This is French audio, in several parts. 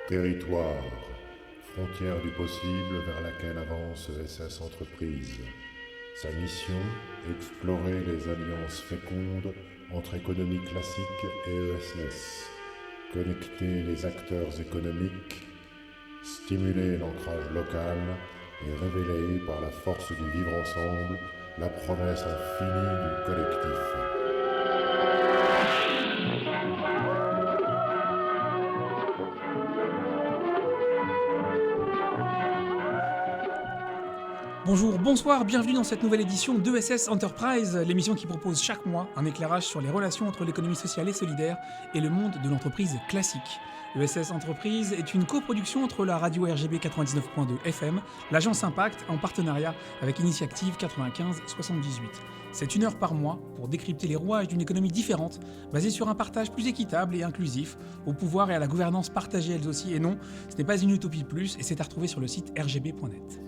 Territoire, frontière du possible vers laquelle avance ESS Entreprise. Sa mission, explorer les alliances fécondes entre économie classique et ESS, connecter les acteurs économiques, stimuler l'ancrage local et révéler par la force du vivre ensemble la promesse infinie du collectif. Bonjour, bonsoir, bienvenue dans cette nouvelle édition d'ESS Enterprise, l'émission qui propose chaque mois un éclairage sur les relations entre l'économie sociale et solidaire et le monde de l'entreprise classique. ESS Entreprise est une coproduction entre la radio RGB 99.2 FM, l'agence Impact en partenariat avec Initiative 95-78. C'est 1 heure par mois pour décrypter les rouages d'une économie différente, basée sur un partage plus équitable et inclusif, au pouvoir et à la gouvernance partagée elles aussi. Et non, ce n'est pas une utopie de plus et c'est à retrouver sur le site rgb.net.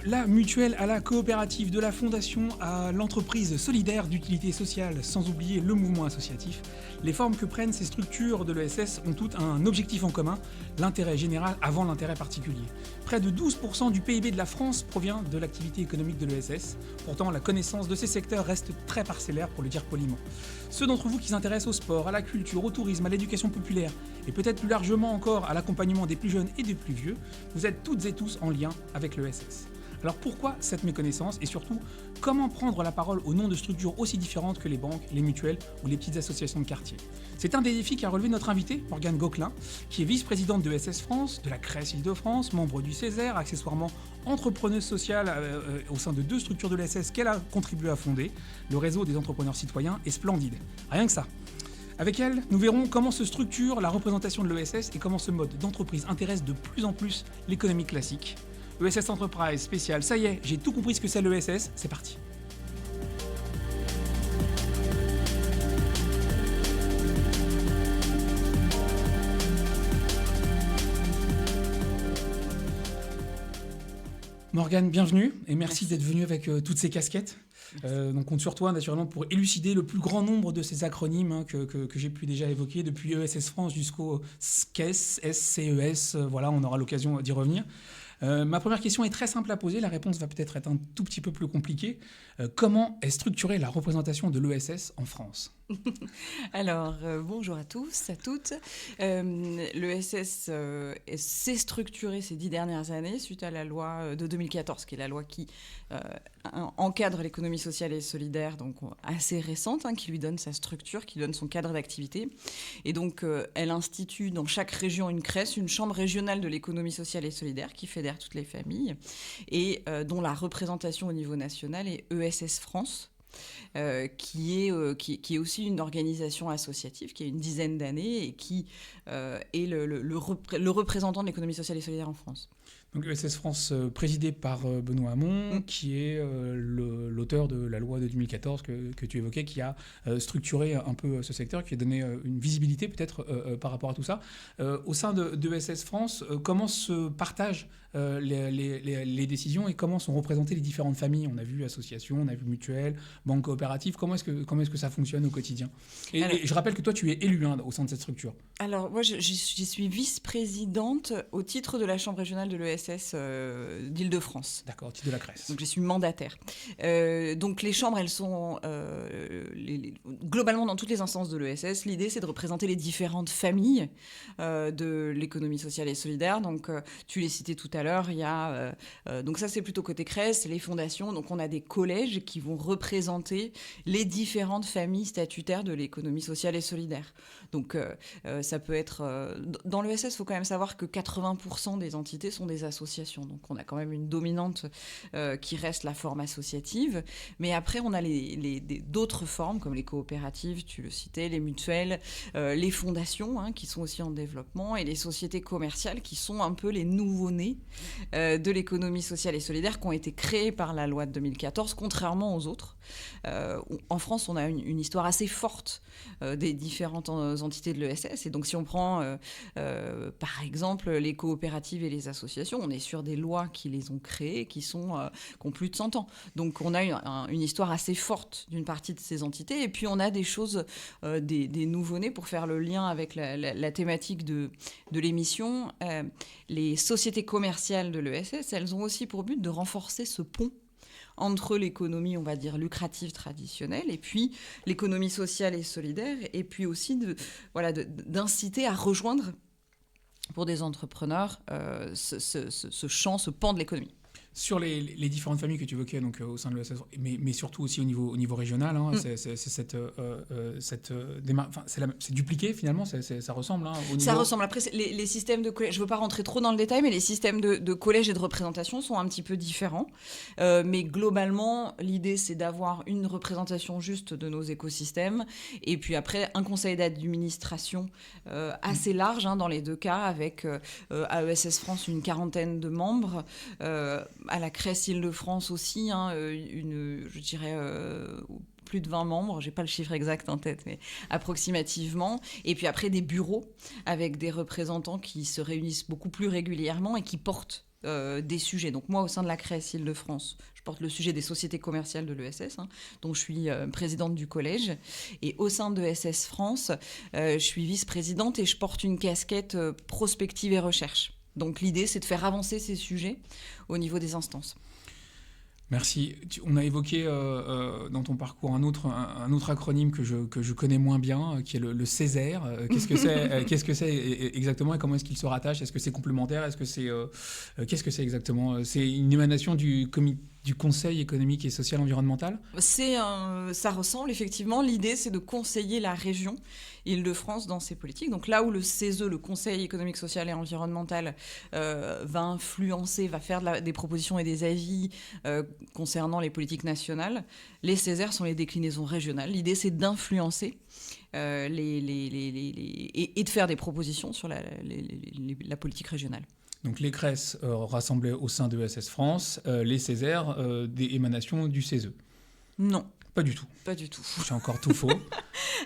La mutuelle à la coopérative, de la fondation à l'entreprise solidaire d'utilité sociale, sans oublier le mouvement associatif, les formes que prennent ces structures de l'ESS ont toutes un objectif en commun, l'intérêt général avant l'intérêt particulier. Près de 12% du PIB de la France provient de l'activité économique de l'ESS. Pourtant, la connaissance de ces secteurs reste très parcellaire, pour le dire poliment. Ceux d'entre vous qui s'intéressent au sport, à la culture, au tourisme, à l'éducation populaire, et peut-être plus largement encore à l'accompagnement des plus jeunes et des plus vieux, vous êtes toutes et tous en lien avec l'ESS. Alors pourquoi cette méconnaissance et surtout, comment prendre la parole au nom de structures aussi différentes que les banques, les mutuelles ou les petites associations de quartier? C'est un des défis qu'a relevé notre invitée, Morgane Gauquelin, qui est vice-présidente de ESS France, de la CRES Île-de-France, membre du Césaire, accessoirement entrepreneuse sociale au sein de 2 structures de l'ESS qu'elle a contribué à fonder. Le réseau des entrepreneurs citoyens est splendide. Rien que ça. Avec elle, nous verrons comment se structure la représentation de l'ESS et comment ce mode d'entreprise intéresse de plus en plus l'économie classique. ESS Enterprise spécial, ça y est, j'ai tout compris ce que c'est l'ESS, c'est parti. Morgane, bienvenue et merci d'être venue avec toutes ces casquettes. Donc compte sur toi naturellement pour élucider le plus grand nombre de ces acronymes que j'ai pu déjà évoquer depuis ESS France jusqu'au SCES, SCES, voilà, on aura l'occasion d'y revenir. Ma première question est très simple à poser, la réponse va peut-être être un tout petit peu plus compliquée. Comment est structurée la représentation de l'ESS en France ? Alors, bonjour à tous, à toutes. L'ESS s'est structuré ces 10 dernières années suite à la loi de 2014, qui est la loi qui encadre l'économie sociale et solidaire, donc assez récente, qui lui donne sa structure, qui donne son cadre d'activité. Et donc, elle institue dans chaque région une CRES, une chambre régionale de l'économie sociale et solidaire, qui fédère toutes les familles, et dont la représentation au niveau national est ESS France. Qui est aussi une organisation associative qui a une dizaine d'années et qui est le représentant de l'économie sociale et solidaire en France. Donc ESS France présidée par Benoît Hamon, qui est l'auteur de la loi de 2014 que tu évoquais, qui a structuré un peu ce secteur, qui a donné une visibilité peut-être par rapport à tout ça. Au sein de ESS France, comment se partagent les décisions et comment sont représentées les différentes familles? On a vu associations, on a vu mutuelles, banques coopératives. Comment est-ce que ça fonctionne au quotidien? Et je rappelle que toi, tu es élu au sein de cette structure. Alors, moi, j'y suis vice-présidente au titre de la Chambre régionale de l'ESS d'Île-de-France. D'accord, au titre de la CRES. Donc, je suis mandataire. Donc, les chambres, elles sont globalement dans toutes les instances de l'ESS. L'idée, c'est de représenter les différentes familles de l'économie sociale et solidaire. Donc, tu les citais tout à l'heure. Il y a, donc ça, c'est plutôt côté CRES, c'est les fondations. Donc, on a des collèges qui vont représenter les différentes familles statutaires de l'économie sociale et solidaire. Donc, ça peut être... dans l'ESS, il faut quand même savoir que 80% des entités sont des associations. Donc, on a quand même une dominante qui reste la forme associative. Mais après, on a d'autres formes, comme les coopératives, tu le citais, les mutuelles, les fondations, qui sont aussi en développement, et les sociétés commerciales, qui sont un peu les nouveau-nés de l'économie sociale et solidaire qui ont été créés par la loi de 2014, contrairement aux autres. En France, on a une histoire assez forte des différentes entités de l'ESS. Et donc, si on prend, par exemple, les coopératives et les associations, on est sur des lois qui les ont créées, qui ont plus de 100 ans. Donc, on a une histoire assez forte d'une partie de ces entités. Et puis, on a des choses, des nouveau-nés, pour faire le lien avec la thématique de l'émission. Les sociétés commerciales de l'ESS, elles ont aussi pour but de renforcer ce pont entre l'économie, on va dire, lucrative traditionnelle, et puis l'économie sociale et solidaire, et puis aussi d'inciter à rejoindre, pour des entrepreneurs, ce champ, ce pan de l'économie. Sur les différentes familles que tu évoquais donc, au sein de l'ESS, mais surtout aussi au niveau régional, hein, c'est cette démarche, c'est dupliqué finalement, ça ressemble. Hein, au niveau... Ça ressemble. Après, les systèmes de collège, je ne veux pas rentrer trop dans le détail, mais les systèmes de collège et de représentation sont un petit peu différents. Mais globalement, l'idée, c'est d'avoir une représentation juste de nos écosystèmes. Et puis après, un conseil d'administration assez large, hein, dans les deux cas, avec à ESS France une 40aine de membres. À la CRES Île-de-France aussi, hein, je dirais plus de 20 membres, j'ai pas le chiffre exact en tête, mais approximativement. Et puis après, des bureaux avec des représentants qui se réunissent beaucoup plus régulièrement et qui portent des sujets. Donc moi, au sein de la CRES Île-de-France, je porte le sujet des sociétés commerciales de l'ESS, hein, dont je suis présidente du collège. Et au sein de ESS France, je suis vice-présidente et je porte une casquette prospective et recherche. Donc l'idée, c'est de faire avancer ces sujets au niveau des instances. Merci. On a évoqué dans ton parcours un autre acronyme que je connais moins bien, qui est le Césaire. Qu'est-ce que c'est exactement et comment est-ce qu'il se rattache? Est-ce que c'est complémentaire? Qu'est-ce que c'est exactement? C'est une émanation du Conseil économique et social environnemental? Ça ressemble effectivement. L'idée, c'est de conseiller la région Île-de-France dans ses politiques. Donc là où le CESE, le Conseil économique, social et environnemental, va influencer, va faire des propositions et des avis concernant les politiques nationales, les Césaires sont les déclinaisons régionales. L'idée, c'est d'influencer et de faire des propositions sur la politique régionale. Donc les CRES rassemblés au sein de ESS France, les Césaires des émanations du CESE. Non. Pas du tout. Pas du tout. J'ai encore tout faux.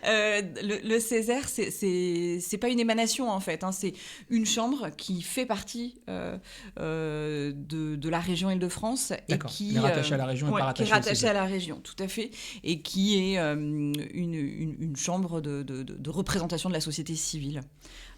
Le Césaire, c'est pas une émanation en fait, hein, c'est une chambre qui fait partie de la région Île-de-France. D'accord. Et qui est rattachée à la région et pas rattachée qui est rattachée à la région, tout à fait, et qui est une chambre de représentation de la société civile,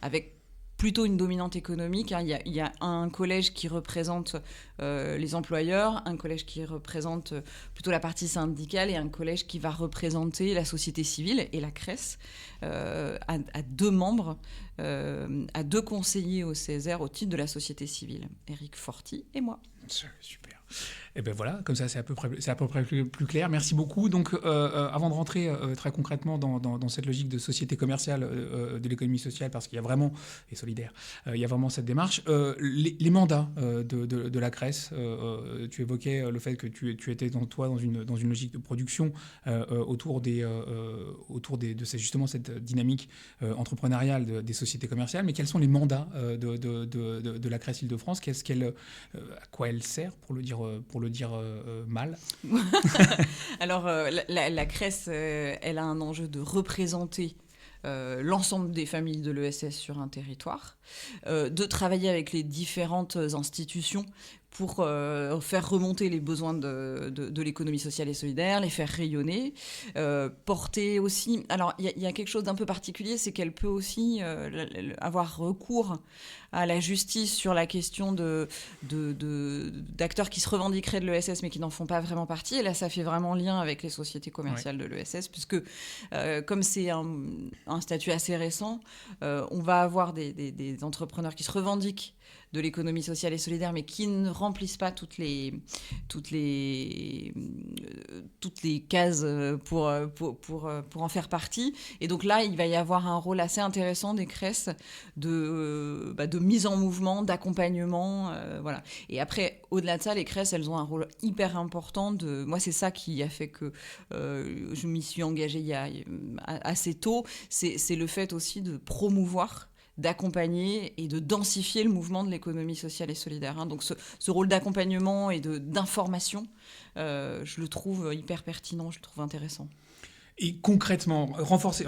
avec plutôt une dominante économique. Hein. Il y a un collège qui représente les employeurs, un collège qui représente plutôt la partie syndicale et un collège qui va représenter la société civile. Et la CRES a 2 membres, a 2 conseillers au Césaire au titre de la société civile, Éric Forti et moi. Super. Et ben voilà, comme ça c'est à peu près plus clair. Merci beaucoup. Donc avant de rentrer très concrètement dans cette logique de société commerciale de l'économie sociale, parce qu'il y a vraiment, et solidaire, il y a vraiment cette démarche, les mandats de la CRES, tu évoquais le fait que tu étais dans une logique de production autour de justement cette dynamique entrepreneuriale des sociétés commerciales, mais quels sont les mandats de la CRES Île-de-France? À quoi elle sert, pour le dire mal? Alors, la CRES, elle a un enjeu de représenter l'ensemble des familles de l'ESS sur un territoire, de travailler avec les différentes institutions pour faire remonter les besoins de l'économie sociale et solidaire, les faire rayonner, porter aussi... Alors, il y a quelque chose d'un peu particulier, c'est qu'elle peut aussi avoir recours à la justice sur la question d'acteurs qui se revendiqueraient de l'ESS mais qui n'en font pas vraiment partie. Et là, ça fait vraiment lien avec les sociétés commerciales de l'ESS, puisque comme c'est un statut assez récent, on va avoir des entrepreneurs qui se revendiquent de l'économie sociale et solidaire, mais qui ne remplissent pas toutes les cases pour en faire partie. Et donc là, il va y avoir un rôle assez intéressant des CRES de mise en mouvement, d'accompagnement. Voilà. Et après, au-delà de ça, les CRES, elles ont un rôle hyper important. Moi, c'est ça qui a fait que je m'y suis engagée assez tôt. C'est le fait aussi de promouvoir d'accompagner et de densifier le mouvement de l'économie sociale et solidaire. Hein. Donc ce rôle d'accompagnement et d'information, je le trouve hyper pertinent, je le trouve intéressant. Et concrètement, renforcer...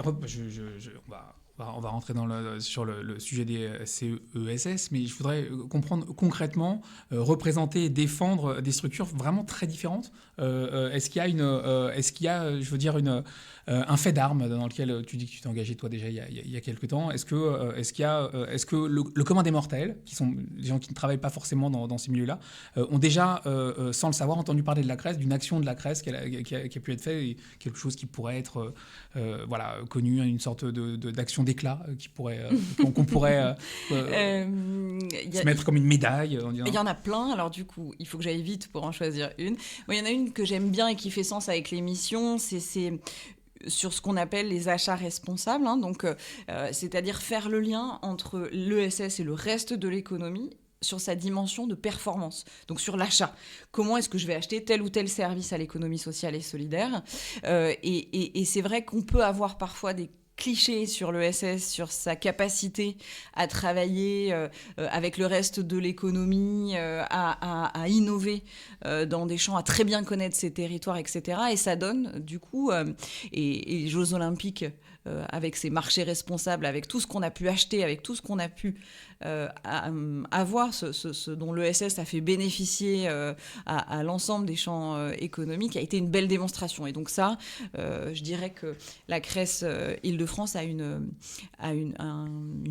On va rentrer sur le sujet des CESS, mais je voudrais comprendre concrètement, représenter et défendre des structures vraiment très différentes. Est-ce qu'il y a, je veux dire, un fait d'armes dans lequel tu dis que tu t'es engagé toi déjà il y a quelques temps. Est-ce que le commun des mortels, qui sont des gens qui ne travaillent pas forcément dans ces milieux-là, ont déjà, sans le savoir, entendu parler de la CRES, d'une action de la CRES qui a pu être faite, et quelque chose qui pourrait être connu, une sorte d'action d'éclat qu'on pourrait se mettre comme une médaille. Il y en a plein, alors du coup, il faut que j'aille vite pour en choisir une. Moi, il y en a une que j'aime bien et qui fait sens avec l'émission, c'est sur ce qu'on appelle les achats responsables, hein, donc c'est-à-dire faire le lien entre l'ESS et le reste de l'économie sur sa dimension de performance, donc sur l'achat. Comment est-ce que je vais acheter tel ou tel service à l'économie sociale et solidaire, et c'est vrai qu'on peut avoir parfois des clichés sur l'ESS, sur sa capacité à travailler avec le reste de l'économie, à innover dans des champs, à très bien connaître ses territoires, etc. Et ça donne, du coup, et les Jeux Olympiques, avec ces marchés responsables, avec tout ce qu'on a pu acheter, avec tout ce qu'on a pu avoir, ce dont l'ESS a fait bénéficier à l'ensemble des champs économiques, a été une belle démonstration. Et donc ça, je dirais que la CRES Île-de-France a une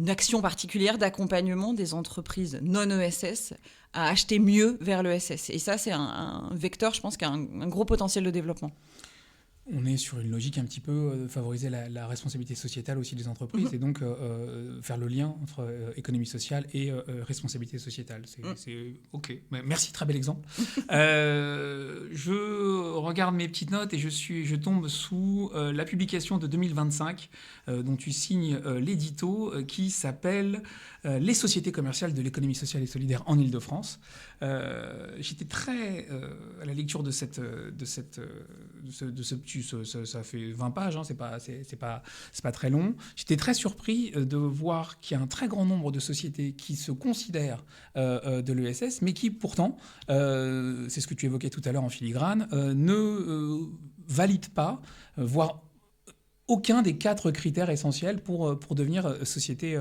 action particulière d'accompagnement des entreprises non-ESS à acheter mieux vers l'ESS. Et ça, c'est un vecteur, je pense, qui a un gros potentiel de développement. On est sur une logique un petit peu de favoriser la responsabilité sociétale aussi des entreprises, et donc faire le lien entre économie sociale et responsabilité sociétale. C'est OK. Merci, très bel exemple. Je regarde mes petites notes et je tombe sous la publication de 2025 dont tu signes l'édito qui s'appelle « Les sociétés commerciales de l'économie sociale et solidaire en Île-de-France ». J'étais très à la lecture de ce ça fait 20 pages, hein, c'est pas très long. J'étais très surpris de voir qu'il y a un très grand nombre de sociétés qui se considèrent de l'ESS, mais qui pourtant, c'est ce que tu évoquais tout à l'heure en filigrane, ne valident pas, voire aucun des 4 critères essentiels pour devenir société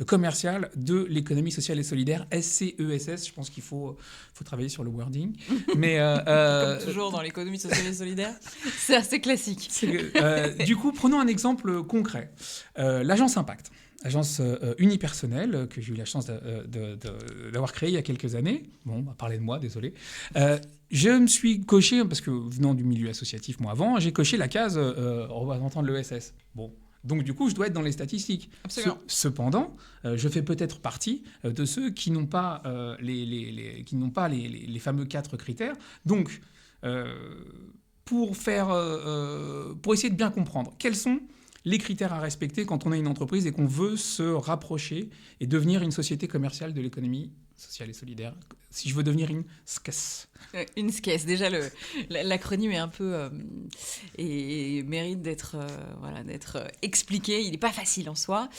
commerciale de l'économie sociale et solidaire, SCESS. Je pense qu'il faut travailler sur le wording. Mais, comme toujours dans l'économie sociale et solidaire, c'est assez classique. Du coup, prenons un exemple concret. L'agence Impact. Agence unipersonnelle que j'ai eu la chance d'avoir créée il y a quelques années. Bon, on va parler de moi, désolé. Je me suis coché, parce que venant du milieu associatif, moi avant, j'ai coché la case représentant de l'ESS. Bon, donc du coup, je dois être dans les statistiques. Absolument. Cependant, je fais peut-être partie de ceux qui n'ont pas, les fameux 4 critères. Donc, pour essayer de bien comprendre, quels sont les critères à respecter quand on est une entreprise et qu'on veut se rapprocher et devenir une société commerciale de l'économie sociale et solidaire, si je veux devenir une SCESS. Une SCESS, déjà l'acronyme est un peu et mérite d'être expliqué. Il n'est pas facile en soi.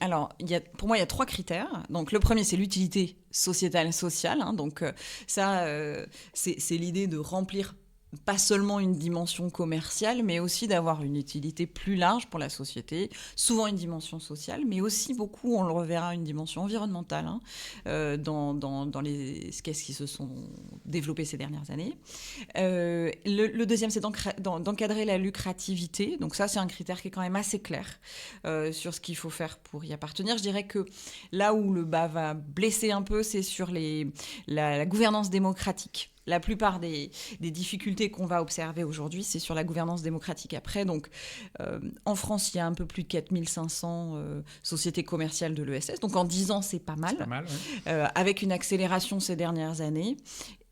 Alors, pour moi, il y a 3 critères. Donc, le premier, c'est l'utilité sociétale et sociale. Hein. Donc, c'est l'idée de remplir pas seulement une dimension commerciale, mais aussi d'avoir une utilité plus large pour la société, souvent une dimension sociale, mais aussi beaucoup, on le reverra, une dimension environnementale dans les SCESS qui se sont développés ces dernières années. Le deuxième, c'est d'encadrer la lucrativité. Donc ça, c'est un critère qui est quand même assez clair sur ce qu'il faut faire pour y appartenir. Je dirais que là où le bas va blesser un peu, c'est sur la gouvernance démocratique. La plupart des difficultés qu'on va observer aujourd'hui, c'est sur la gouvernance démocratique. Après, donc, en France, il y a un peu plus de 4500 sociétés commerciales de l'ESS. Donc, en 10 ans, c'est pas mal. C'est pas mal, ouais. Avec une accélération ces dernières années.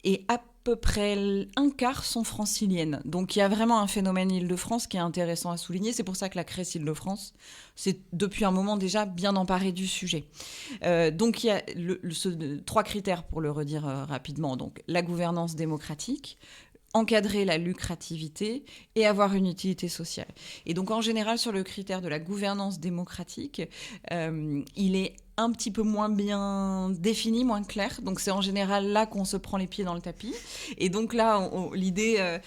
Et à peu près un quart sont franciliennes. Donc, il y a vraiment un phénomène Île-de-France qui est intéressant à souligner. C'est pour ça que la CRES Île-de-France, c'est depuis un moment déjà bien emparée du sujet. Donc, il y a 3 critères pour le redire rapidement. Donc, la gouvernance démocratique, encadrer la lucrativité et avoir une utilité sociale. Et donc, en général, sur le critère de la gouvernance démocratique, il est un petit peu moins bien défini, moins clair. Donc, c'est en général là qu'on se prend les pieds dans le tapis. Et donc là, l'idée,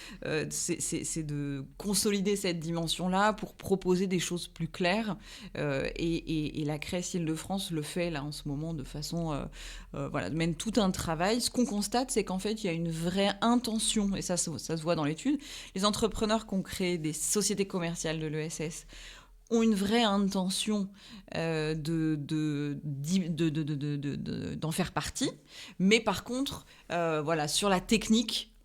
c'est de consolider cette dimension-là pour proposer des choses plus claires. Et la CRES Île-de-France le fait là en ce moment de façon... mène tout un travail. Ce qu'on constate, c'est qu'en fait, il y a une vraie intention, et ça se voit dans l'étude. Les entrepreneurs qui ont créé des sociétés commerciales de l'ESS ont une vraie intention d'en faire partie. Mais par contre, sur la technique,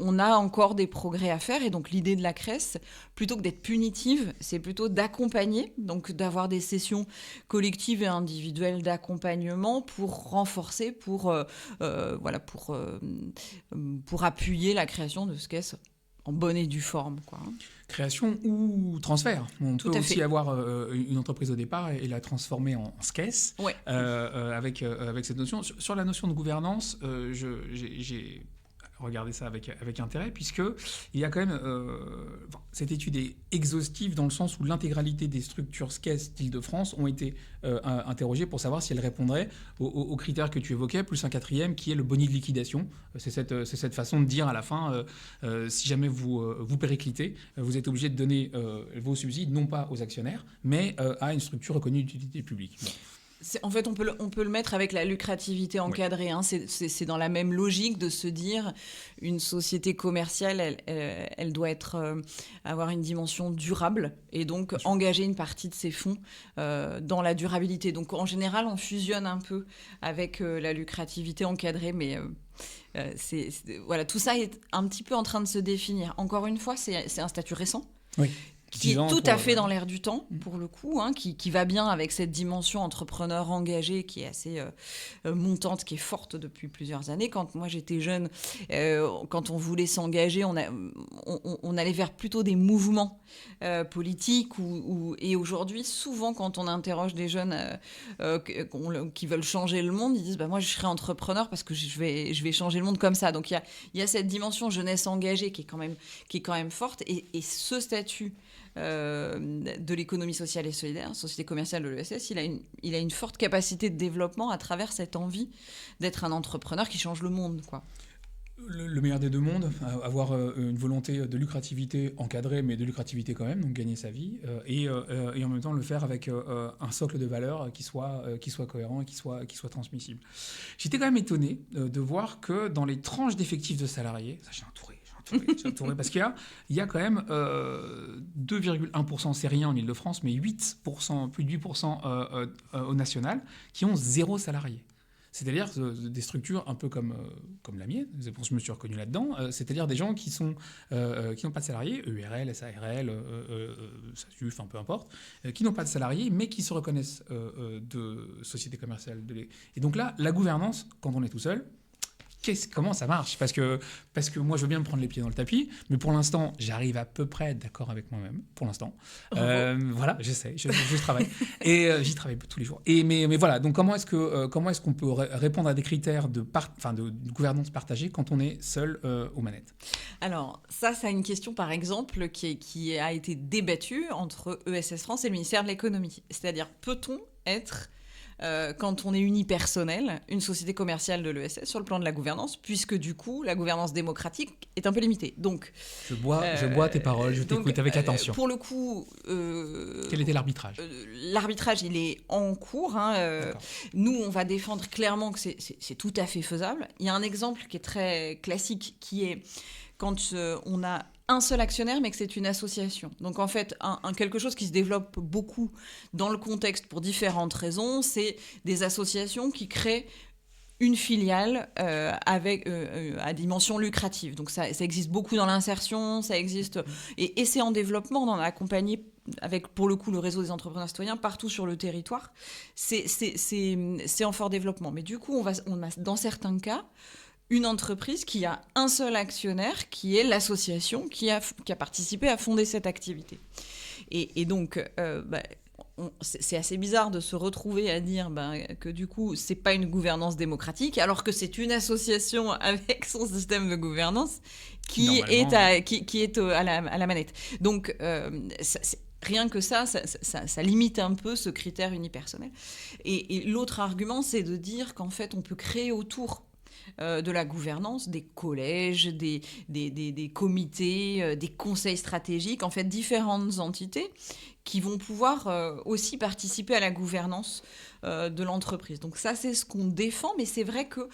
on a encore des progrès à faire. Et donc, l'idée de la CRES, plutôt que d'être punitive, c'est plutôt d'accompagner, donc d'avoir des sessions collectives et individuelles d'accompagnement pour renforcer, pour appuyer la création de ce qu'est en bonne et due forme, quoi. Création ou transfert. On Tout peut à aussi fait. avoir une entreprise au départ et la transformer en SKES, Ouais. avec cette notion. Sur la notion de gouvernance, j'ai regardé ça avec intérêt, puisqu'il y a quand même... cette étude est exhaustive dans le sens où l'intégralité des structures SKES d'Île-de-France ont été interrogées pour savoir si elles répondraient aux critères que tu évoquais, plus un quatrième qui est le boni de liquidation. C'est cette façon de dire à la fin, si jamais vous périclitez, vous êtes obligé de donner vos subsides non pas aux actionnaires, mais à une structure reconnue d'utilité publique. Bon. En fait, on peut le mettre avec la lucrativité encadrée. Hein. C'est dans la même logique de se dire une société commerciale, elle doit avoir une dimension durable et donc engager une partie de ses fonds dans la durabilité. Donc, en général, on fusionne un peu avec la lucrativité encadrée, mais... tout ça est un petit peu en train de se définir. Encore une fois, c'est un statut récent. Oui. Qui est tout à fait dans l'air du temps, pour le coup, hein, qui va bien avec cette dimension entrepreneur engagé qui est assez montante, qui est forte depuis plusieurs années. Quand moi j'étais jeune, quand on voulait s'engager, on allait vers plutôt des mouvements politiques. Et aujourd'hui, souvent, quand on interroge des jeunes qui veulent changer le monde, ils disent moi je serai entrepreneur parce que je vais changer le monde comme ça. Donc il y a cette dimension jeunesse engagée qui est quand même forte. Et ce statut de l'économie sociale et solidaire, société commerciale de l'ESS, il a une forte capacité de développement à travers cette envie d'être un entrepreneur qui change le monde, quoi. Le meilleur des deux mondes, avoir une volonté de lucrativité encadrée, mais de lucrativité quand même, donc gagner sa vie, et en même temps le faire avec un socle de valeurs qui soit cohérent et qui soit transmissible. J'étais quand même étonné de voir que dans les tranches d'effectifs de salariés, ça j'ai entouré parce qu'il y a quand même 2,1%, c'est rien en Ile-de-France, mais 8%, plus de 8% au national, qui ont 0 salarié. C'est-à-dire des structures un peu comme la mienne, c'est pour ça que je me suis reconnu là-dedans, c'est-à-dire des gens qui n'ont pas de salariés, EURL, SARL, SASU, enfin peu importe, qui n'ont pas de salariés, mais qui se reconnaissent de sociétés commerciales. Et donc là, la gouvernance, quand on est tout seul, comment ça marche ? Parce que moi, je veux bien me prendre les pieds dans le tapis, mais pour l'instant, j'arrive à peu près à être d'accord avec moi-même, pour l'instant. Voilà, j'essaie, je travaille. Et j'y travaille tous les jours. Mais voilà, donc comment est-ce qu'on peut répondre à des critères de gouvernance partagée quand on est seul aux manettes ? Alors, ça a une question, par exemple, qui a été débattue entre ESS France et le ministère de l'économie. C'est-à-dire, peut-on être... quand on est unipersonnel, une société commerciale de l'ESS sur le plan de la gouvernance, puisque du coup, la gouvernance démocratique est un peu limitée. Donc, je bois tes paroles, je t'écoute avec attention. Pour le coup... quel était l'arbitrage ? L'arbitrage, il est en cours. Hein, nous, on va défendre clairement que c'est tout à fait faisable. Il y a un exemple qui est très classique, qui est quand on a un seul actionnaire, mais que c'est une association. Donc, en fait, quelque chose qui se développe beaucoup dans le contexte pour différentes raisons, c'est des associations qui créent une filiale à dimension lucrative. Donc, ça existe beaucoup dans l'insertion, ça existe... Et c'est en développement, on en a accompagné avec, pour le coup, le réseau des entrepreneurs citoyens partout sur le territoire. C'est en fort développement. Mais du coup, on a, dans certains cas... une entreprise qui a un seul actionnaire, qui est l'association qui a participé à fonder cette activité. Et donc, c'est assez bizarre de se retrouver à dire que du coup, c'est pas une gouvernance démocratique, alors que c'est une association avec son système de gouvernance qui est à la manette. Donc, rien que ça limite un peu ce critère unipersonnel. Et l'autre argument, c'est de dire qu'en fait, on peut créer autour de la gouvernance des collèges, des comités, des conseils stratégiques, en fait, différentes entités qui vont pouvoir aussi participer à la gouvernance de l'entreprise. Donc ça, c'est ce qu'on défend, mais c'est vrai que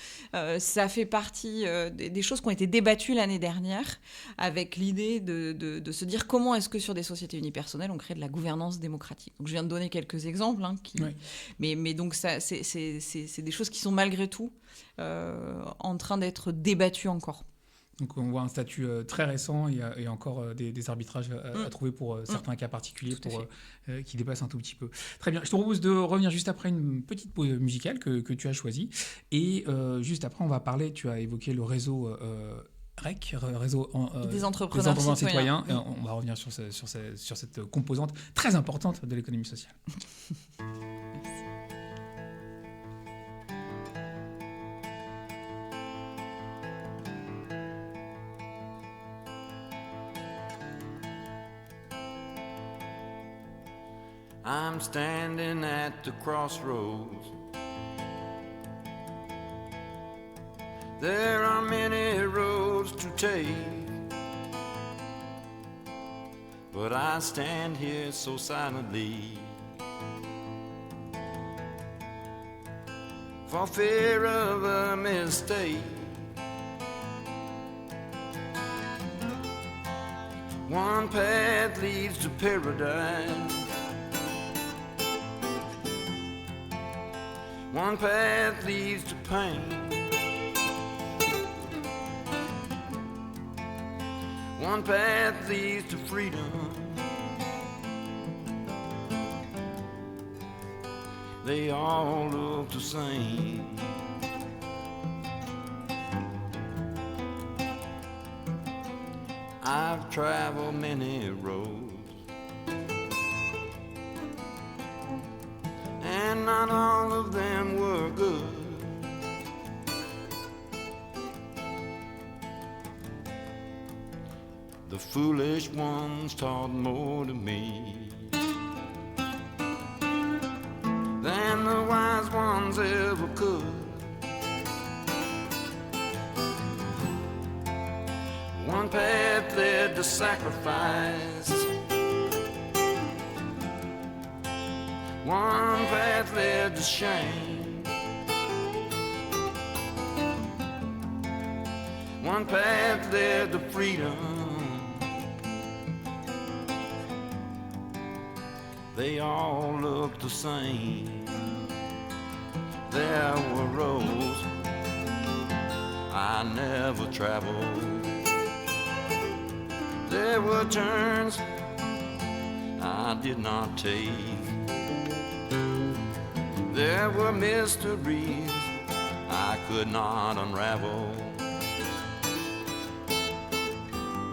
ça fait partie des choses qui ont été débattues l'année dernière, avec l'idée de se dire comment est-ce que sur des sociétés unipersonnelles, on crée de la gouvernance démocratique. Donc je viens de donner quelques exemples, mais donc ça, c'est des choses qui sont malgré tout en train d'être débattues encore. Donc on voit un statut très récent et encore des arbitrages à trouver pour certains cas particuliers qui dépassent un tout petit peu. Très bien, je te propose de revenir juste après une petite pause musicale que tu as choisie. Et juste après, on va parler, tu as évoqué le réseau REC, réseau des entrepreneurs citoyens. Et on va revenir sur cette composante très importante de l'économie sociale. I'm standing at the crossroads. There are many roads to take, but I stand here so silently for fear of a mistake. One path leads to paradise, one path leads to pain, one path leads to freedom. They all look the same. I've traveled many roads, and not all of them were good. The foolish ones taught more to me than the wise ones ever could. One path led to sacrifice, one path led to shame, one path led to freedom. They all look the same. There were roads I never traveled. There were turns I did not take. There were mysteries I could not unravel.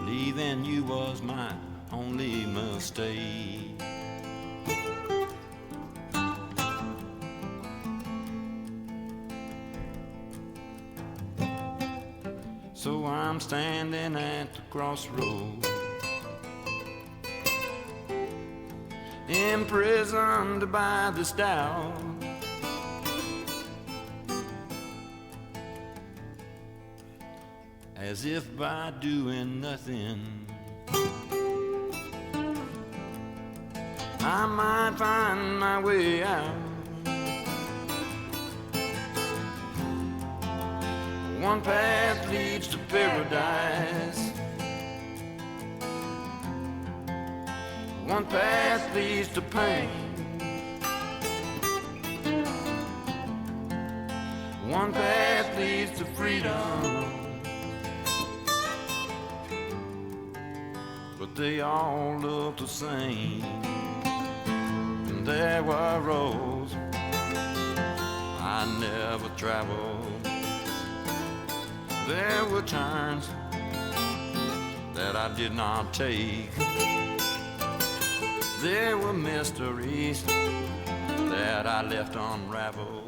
Leaving you was my only mistake. So I'm standing at the crossroads, imprisoned by this doubt. As if by doing nothing I might find my way out. One path leads to paradise, one path leads to pain, one path leads to freedom. But they all look the same. And there were roads I never traveled. There were turns that I did not take. there were mysteries that I left unraveled.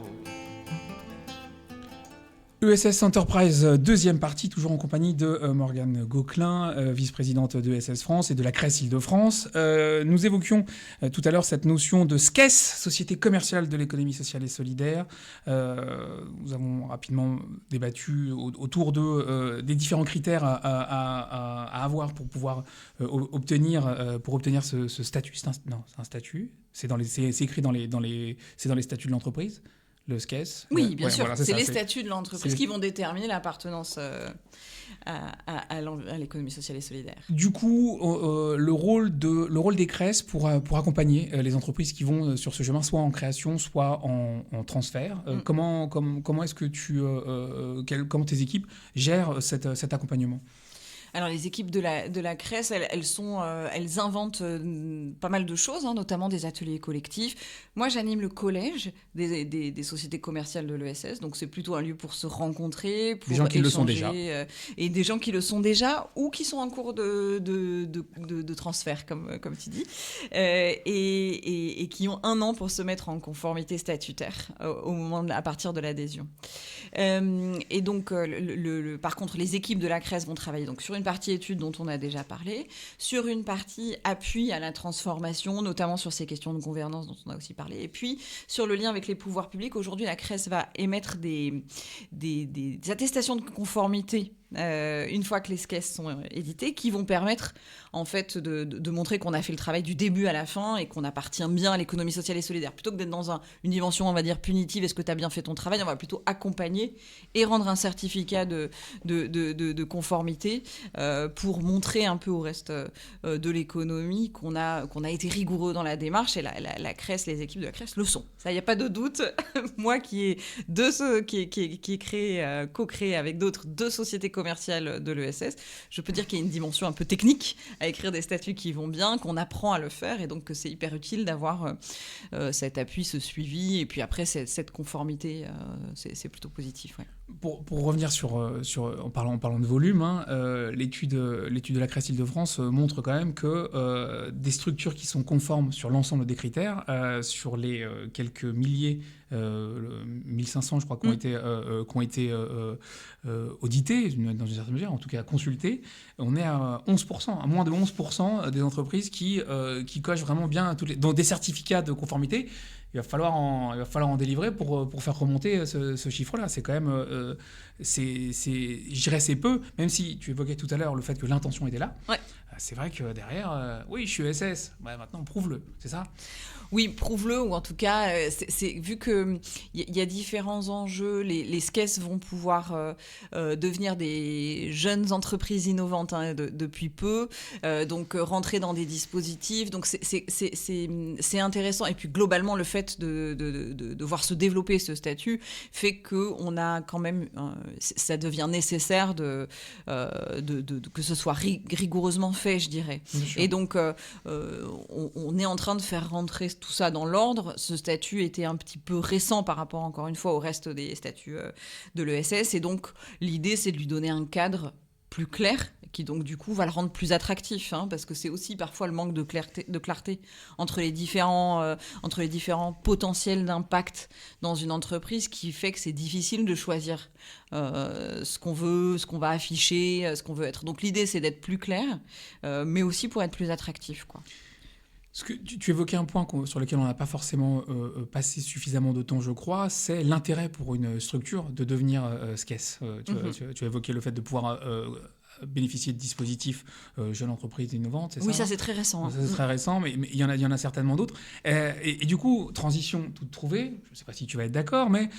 ESS Enterprise, deuxième partie, toujours en compagnie de Morgane Gauquelin, vice-présidente de ESS France et de la CRES Île-de-France. Nous évoquions tout à l'heure cette notion de SCES, Société commerciale de l'économie sociale et solidaire. Nous avons rapidement débattu autour des différents critères à avoir pour pouvoir obtenir ce statut. C'est un statut. C'est écrit dans les statuts de l'entreprise. Le SCES. Oui, bien sûr. Voilà, c'est les statuts de l'entreprise qui vont déterminer l'appartenance à l'économie sociale et solidaire. Du coup, le rôle des CRES pour accompagner les entreprises qui vont sur ce chemin, soit en création, soit en transfert. Comment est-ce que comment tes équipes gèrent cet accompagnement ? Alors les équipes de la CRES, elles inventent pas mal de choses, hein, notamment des ateliers collectifs. Moi, j'anime le collège des sociétés commerciales de l'ESS, donc c'est plutôt un lieu pour se rencontrer, pour des gens qui échanger, le sont déjà. Et des gens qui le sont déjà ou qui sont en cours de transfert, comme tu dis, et qui ont 1 an pour se mettre en conformité statutaire à partir de l'adhésion. Et donc, par contre, les équipes de la CRES vont travailler donc sur une partie études dont on a déjà parlé, sur une partie appui à la transformation, notamment sur ces questions de gouvernance dont on a aussi parlé, et puis sur le lien avec les pouvoirs publics. Aujourd'hui, la CRES va émettre des attestations de conformité une fois que les SCES sont édités, qui vont permettre en fait de montrer qu'on a fait le travail du début à la fin et qu'on appartient bien à l'économie sociale et solidaire. Plutôt que d'être dans une dimension, on va dire, punitive, est-ce que tu as bien fait ton travail, on va plutôt accompagner et rendre un certificat de conformité pour montrer un peu au reste de l'économie qu'on a été rigoureux dans la démarche, et la CRES, les équipes de la CRES le sont. Ça, il n'y a pas de doute. Moi qui ai co-créé avec d'autres 2 sociétés commerciale de l'ESS, je peux dire qu'il y a une dimension un peu technique à écrire des statuts qui vont bien, qu'on apprend à le faire, et donc que c'est hyper utile d'avoir cet appui, ce suivi, et puis après cette conformité, c'est plutôt positif. Ouais. Pour revenir en parlant de volume, l'étude de la CRES Île-de-France montre quand même que des structures qui sont conformes sur l'ensemble des critères, sur les quelques milliers, 1500 je crois, qui ont été audités dans une certaine mesure, en tout cas consultés, on est à 11%, à moins de 11% des entreprises qui cochent vraiment bien dans des certificats de conformité. Il va falloir en délivrer pour faire remonter ce chiffre-là. C'est quand même, je dirais c'est peu, même si tu évoquais tout à l'heure le fait que l'intention était là. Ouais. C'est vrai que derrière, oui, je suis ESS, maintenant prouve-le, c'est ça ? Oui, prouve-le, ou en tout cas, vu qu'il y a différents enjeux, les SCES vont pouvoir devenir des jeunes entreprises innovantes depuis peu, donc rentrer dans des dispositifs, donc c'est intéressant. Et puis globalement, le fait de voir se développer ce statut fait qu'on a quand même, ça devient nécessaire que ce soit rigoureusement fait, je dirais. Et donc, on est en train de faire rentrer tout ça dans l'ordre. Ce statut était un petit peu récent par rapport, encore une fois, au reste des statuts de l'ESS. Et donc, l'idée, c'est de lui donner un cadre plus clair, qui donc du coup va le rendre plus attractif, parce que c'est aussi parfois le manque de clarté entre les différents potentiels d'impact dans une entreprise qui fait que c'est difficile de choisir ce qu'on veut, ce qu'on va afficher, ce qu'on veut être. Donc l'idée, c'est d'être plus clair, mais aussi pour être plus attractif, quoi. Ce que tu évoquais un point sur lequel on n'a pas forcément passé suffisamment de temps, je crois, c'est l'intérêt pour une structure de devenir SCES. Tu as évoqué le fait de pouvoir bénéficier de dispositifs jeunes entreprises innovantes, c'est ça ? Oui, ça c'est très récent. Ça c'est très récent, mais il y en a certainement d'autres. Et du coup, transition toute trouvée, je ne sais pas si tu vas être d'accord, mais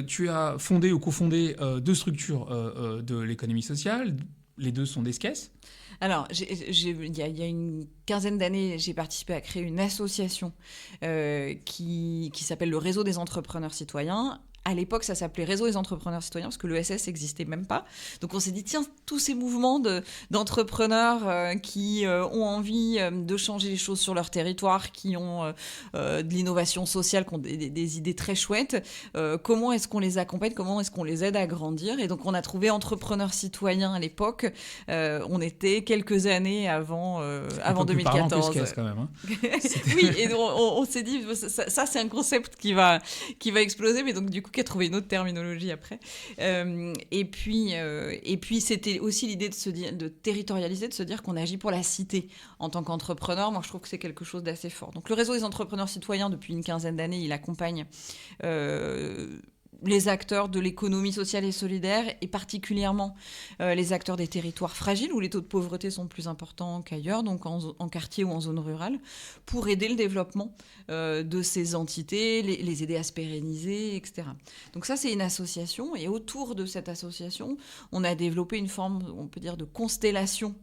tu as fondé ou cofondé 2 structures de l'économie sociale. Les 2 sont des SCES. Alors, il y a une quinzaine d'années, j'ai participé à créer une association qui s'appelle le Réseau des entrepreneurs citoyens, À l'époque, ça s'appelait Réseau des entrepreneurs citoyens parce que l'ESS n'existait même pas. Donc on s'est dit, tiens, tous ces mouvements d'entrepreneurs qui ont envie de changer les choses sur leur territoire, qui ont de l'innovation sociale, qui ont des idées très chouettes, comment est-ce qu'on les accompagne, comment est-ce qu'on les aide à grandir? Et donc on a trouvé Entrepreneurs citoyens à l'époque. On était quelques années avant 2014. Que quand même, hein. Oui, et on s'est dit, ça c'est un concept qui va exploser, mais donc du coup qui a trouvé une autre terminologie après. Et puis c'était aussi l'idée de territorialiser, de se dire qu'on agit pour la cité en tant qu'entrepreneur. Moi je trouve que c'est quelque chose d'assez fort. Donc le réseau des entrepreneurs citoyens, depuis une quinzaine d'années, il accompagne les acteurs de l'économie sociale et solidaire, et particulièrement les acteurs des territoires fragiles où les taux de pauvreté sont plus importants qu'ailleurs, donc en quartier ou en zone rurale, pour aider le développement de ces entités, les aider à se pérenniser, etc. Donc ça, c'est une association, et autour de cette association, on a développé une forme, on peut dire, de constellation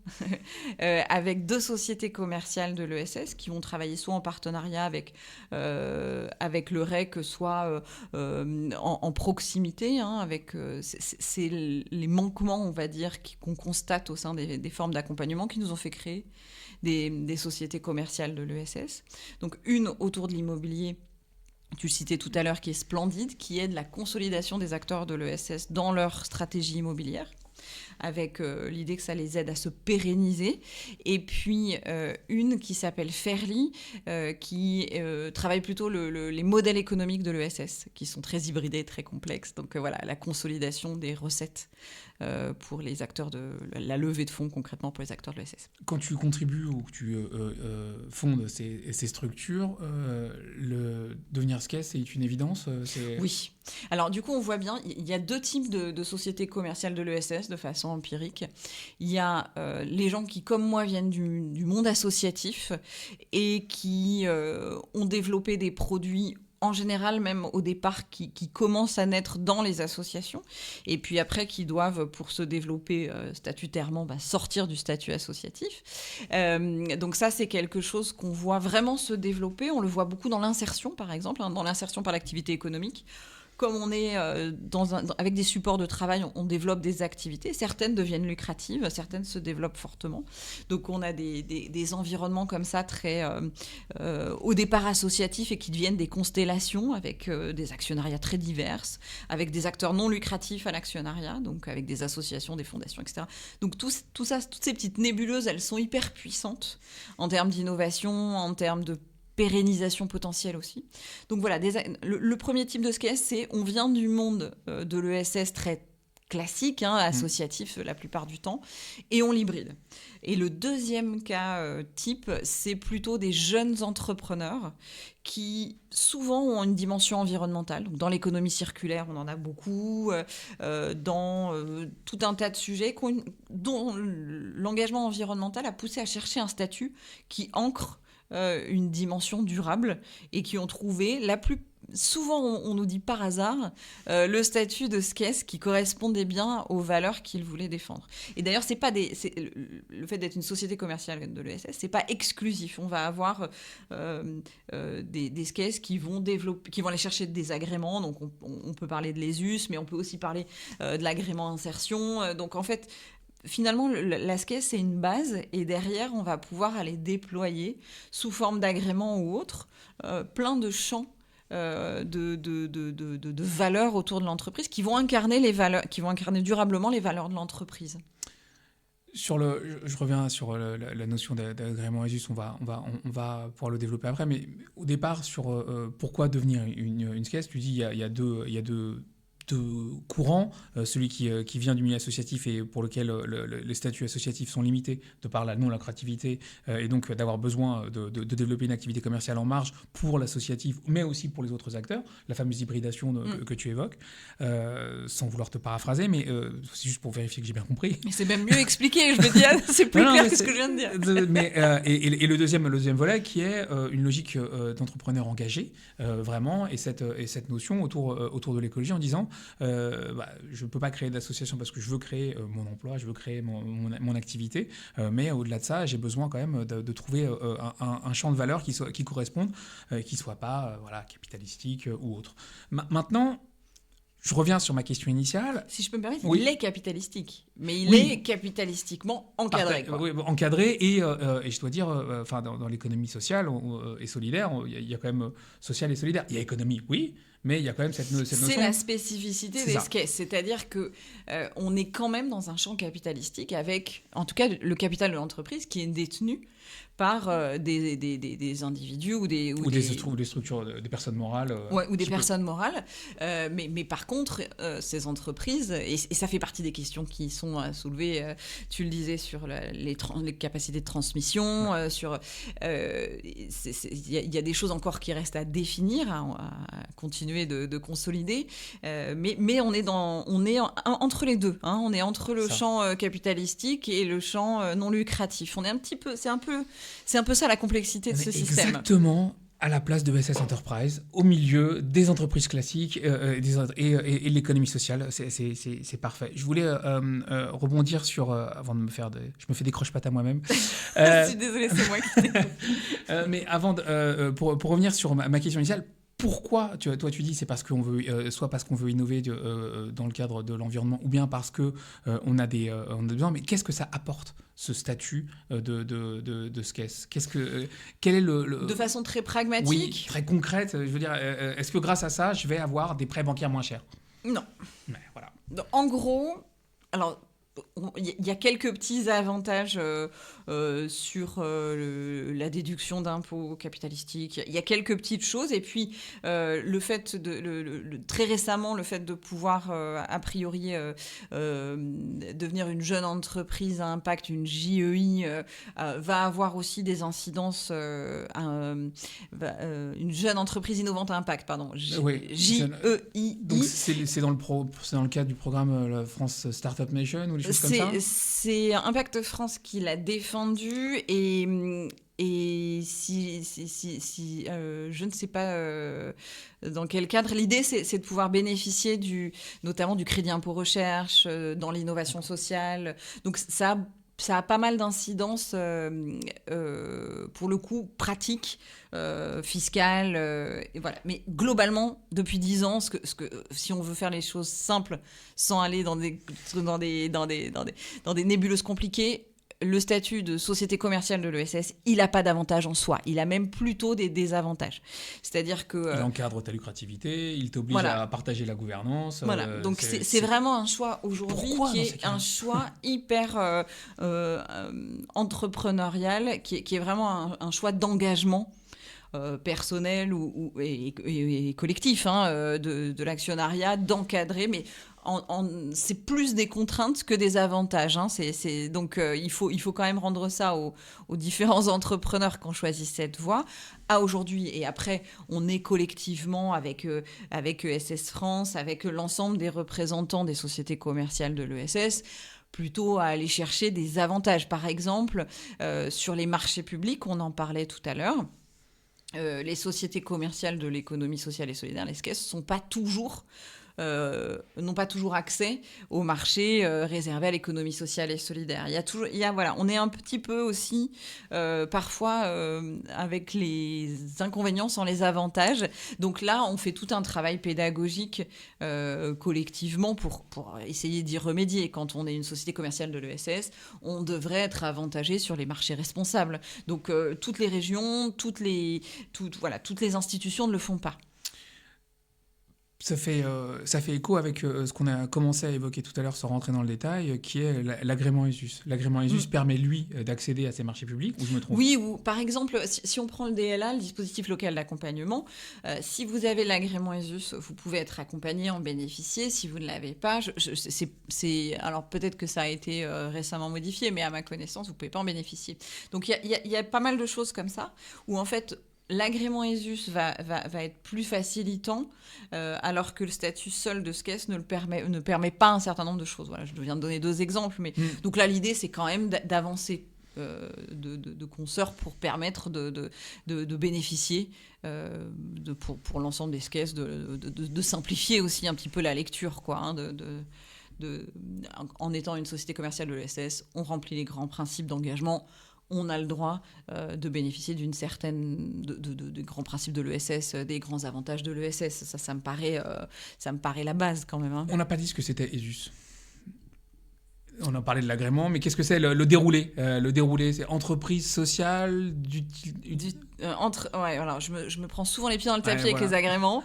avec 2 sociétés commerciales de l'ESS qui vont travailler soit en partenariat avec le REC, soit en proximité, hein, avec c'est les manquements, on va dire, qu'on constate au sein des formes d'accompagnement qui nous ont fait créer des sociétés commerciales de l'ESS. Donc une autour de l'immobilier, tu le citais tout à l'heure, qui est Splendide, qui aide la consolidation des acteurs de l'ESS dans leur stratégie immobilière, avec l'idée que ça les aide à se pérenniser. Et puis une qui s'appelle Fairly, qui travaille plutôt les modèles économiques de l'ESS, qui sont très hybridés, très complexes. Donc voilà, la consolidation des recettes pour les acteurs la levée de fonds concrètement pour les acteurs de l'ESS. Quand tu contribues ou que tu fondes ces structures, le devenir SKES, c'est une évidence? Oui. Alors du coup, on voit bien, il y a 2 types de sociétés commerciales de l'ESS de façon empirique. Il y a les gens qui, comme moi, viennent du monde associatif et qui ont développé des produits en général, même au départ, qui commencent à naître dans les associations, et puis après, qui doivent, pour se développer statutairement, sortir du statut associatif. Donc ça, c'est quelque chose qu'on voit vraiment se développer. On le voit beaucoup dans l'insertion, par exemple, hein, dans l'insertion par l'activité économique. Comme on est avec des supports de travail, on développe des activités. Certaines deviennent lucratives, certaines se développent fortement. Donc on a des environnements comme ça, très au départ associatifs, et qui deviennent des constellations avec des actionnariats très diverses, avec des acteurs non lucratifs à l'actionnariat, donc avec des associations, des fondations, etc. Donc tout ça, toutes ces petites nébuleuses, elles sont hyper puissantes en termes d'innovation, en termes de pérennisation potentielle aussi. Donc voilà, le premier type de SKES, c'est on vient du monde de l'ESS très classique, hein, associatif la plupart du temps, et on l'hybride. Et le deuxième cas type, c'est plutôt des jeunes entrepreneurs qui souvent ont une dimension environnementale. Donc dans l'économie circulaire, on en a beaucoup, dans tout un tas de sujets dont l'engagement environnemental a poussé à chercher un statut qui ancre une dimension durable, et qui ont trouvé souvent, on nous dit par hasard, le statut de SKES qui correspondait bien aux valeurs qu'ils voulaient défendre. Et d'ailleurs, le fait d'être une société commerciale de l'ESS, c'est pas exclusif. On va avoir des SKES qui vont aller chercher des agréments. Donc on peut parler de l'ESUS, mais on peut aussi parler de l'agrément insertion. Donc en fait, finalement, la SKES, c'est une base, et derrière, on va pouvoir aller déployer, sous forme d'agrément ou autre, plein de champs de valeurs autour de l'entreprise qui vont incarner durablement les valeurs de l'entreprise. Je reviens sur la notion d'agrément ESUS, on va pouvoir le développer après, mais au départ, sur pourquoi devenir une SKES, tu dis il y a deux courants, celui qui vient du milieu associatif et pour lequel les statuts associatifs sont limités de par la non-lucrativité, et donc d'avoir besoin de développer une activité commerciale en marge pour l'associatif, mais aussi pour les autres acteurs, la fameuse hybridation que tu évoques, sans vouloir te paraphraser, mais c'est juste pour vérifier que j'ai bien compris. Mais c'est même mieux expliqué, je me dis, c'est plus clair que ce que je viens de dire. Et le deuxième volet qui est une logique d'entrepreneur engagé, vraiment, et cette notion autour de l'écologie, en disant je ne peux pas créer d'association parce que je veux créer mon emploi, je veux créer mon activité, mais au-delà de ça, j'ai besoin quand même de trouver un champ de valeurs qui corresponde, qui ne soit pas capitalistique ou autre. Maintenant, je reviens sur ma question initiale. Si je peux me permettre, Oui. il est capitalistique, mais il Oui. est capitalistiquement encadré. Quoi. Oui, encadré et je dois dire, dans l'économie sociale et solidaire, il y a quand même social et solidaire. Il y a économie, oui, mais il y a quand même cette notion. C'est la spécificité C'est des ça. SKES, c'est-à-dire que on est quand même dans un champ capitalistique avec, en tout cas, le capital de l'entreprise qui est détenu par des individus ou des structures, des personnes morales. ou des personnes morales. Mais par contre, ces entreprises, et ça fait partie des questions qui sont soulevées, tu le disais, sur les capacités de transmission, il y a des choses encore qui restent à définir, à continuer de consolider, mais on est entre les deux. On est entre le champ capitalistique et le champ non lucratif. On est c'est un peu ça la complexité de ce système. Exactement à la place de SS Enterprise, au milieu des entreprises classiques et de l'économie sociale. C'est parfait. Je voulais rebondir sur... avant de me faire je me fais des croche-pattes à moi-même. Je suis désolée, c'est moi qui mais avant pour revenir sur ma question initiale, pourquoi, toi tu dis c'est parce qu'on veut, soit parce qu'on veut innover dans le cadre de l'environnement, ou bien parce que on a besoin, mais qu'est-ce que ça apporte, ce statut de SKES? Quel est le... De façon très pragmatique. Oui, très concrète. Je veux dire, est-ce que grâce à ça, je vais avoir des prêts bancaires moins chers? Non. Mais voilà. En gros, alors... Il y a quelques petits avantages sur la déduction d'impôts capitalistiques. Il y a quelques petites choses. Et puis, le fait très récemment, le fait de pouvoir, a priori, devenir une jeune entreprise à impact, une JEI, va avoir aussi des incidences. Une jeune entreprise innovante à impact, pardon. JEI. Donc, c'est dans le cadre du programme la France Startup Nation ou des choses comme ça? C'est Impact France qui l'a défendu et si je ne sais pas dans quel cadre, l'idée c'est de pouvoir bénéficier notamment du crédit impôt recherche dans l'innovation sociale. Donc ça a pas mal d'incidences pour le coup pratiques, fiscales, et voilà. Mais globalement, depuis 10 ans, si on veut faire les choses simples sans aller dans des nébuleuses compliquées, le statut de société commerciale de l'ESS, il n'a pas d'avantage en soi. Il a même plutôt des désavantages. C'est-à-dire que... il encadre ta lucrativité, il t'oblige à partager la gouvernance. Voilà, donc c'est vraiment un choix aujourd'hui qui est un choix hyper entrepreneurial, qui est vraiment un choix d'engagement personnel et collectif de l'actionnariat, d'encadrer, mais c'est plus des contraintes que des avantages. Donc il faut quand même rendre ça aux différents entrepreneurs qui ont choisi cette voie. À aujourd'hui et après, on est collectivement avec ESS France, avec l'ensemble des représentants des sociétés commerciales de l'ESS, plutôt à aller chercher des avantages. Par exemple, sur les marchés publics, on en parlait tout à l'heure, les sociétés commerciales de l'économie sociale et solidaire, les SKES, n'ont pas toujours accès au marché réservé à l'économie sociale et solidaire. On est un petit peu aussi parfois avec les inconvénients sans les avantages. Donc là, on fait tout un travail pédagogique collectivement pour essayer d'y remédier. Quand on est une société commerciale de l'ESS, on devrait être avantagé sur les marchés responsables. Donc toutes les régions, toutes les institutions ne le font pas. Ça fait écho avec ce qu'on a commencé à évoquer tout à l'heure sans rentrer dans le détail, qui est l'agrément ESUS. L'agrément ESUS permet, lui, d'accéder à ces marchés publics, ou je me trompe? Oui, ou par exemple, si on prend le DLA, le dispositif local d'accompagnement, si vous avez l'agrément ESUS, vous pouvez être accompagné, en bénéficier. Si vous ne l'avez pas, alors peut-être que ça a été récemment modifié, mais à ma connaissance, vous ne pouvez pas en bénéficier. Donc il y a pas mal de choses comme ça, où en fait... L'agrément ESUS va être plus facilitant, alors que le statut seul de SKES ne permet pas un certain nombre de choses. Voilà, je viens de donner 2 exemples, mais donc là l'idée c'est quand même d'avancer de consoeurs pour permettre de bénéficier pour l'ensemble des SKES, de simplifier aussi un petit peu la lecture, quoi, en étant une société commerciale de l'ESS, on remplit les grands principes d'engagement. on a le droit de bénéficier d'une certaine de grands principes de l'ESS, des grands avantages de l'ESS. Ça me paraît la base quand même. Hein. On n'a pas dit ce que c'était ESUS. On a parlé de l'agrément, mais qu'est-ce que c'est le déroulé Le déroulé, c'est entreprise sociale voilà, je me prends souvent les pieds dans le tapis avec les agréments.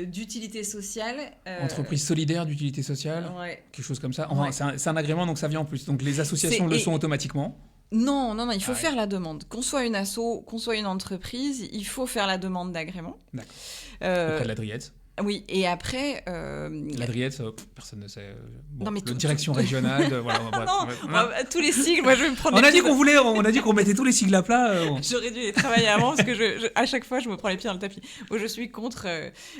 D'utilité sociale. Entreprise solidaire d'utilité sociale, quelque chose comme ça. Enfin, c'est un agrément, donc ça vient en plus. Donc les associations le sont automatiquement. Non, il faut faire la demande. Qu'on soit une asso, qu'on soit une entreprise, il faut faire la demande d'agrément. D'accord. Auprès de l'Adriette. Oui, et après... L'Adriette, personne ne sait. Direction régionale, tous les sigles, moi je vais me prendre on a dit qu'on mettait tous les sigles à plat. J'aurais dû les travailler avant, parce que à chaque fois, je me prends les pieds dans le tapis. Moi, je suis contre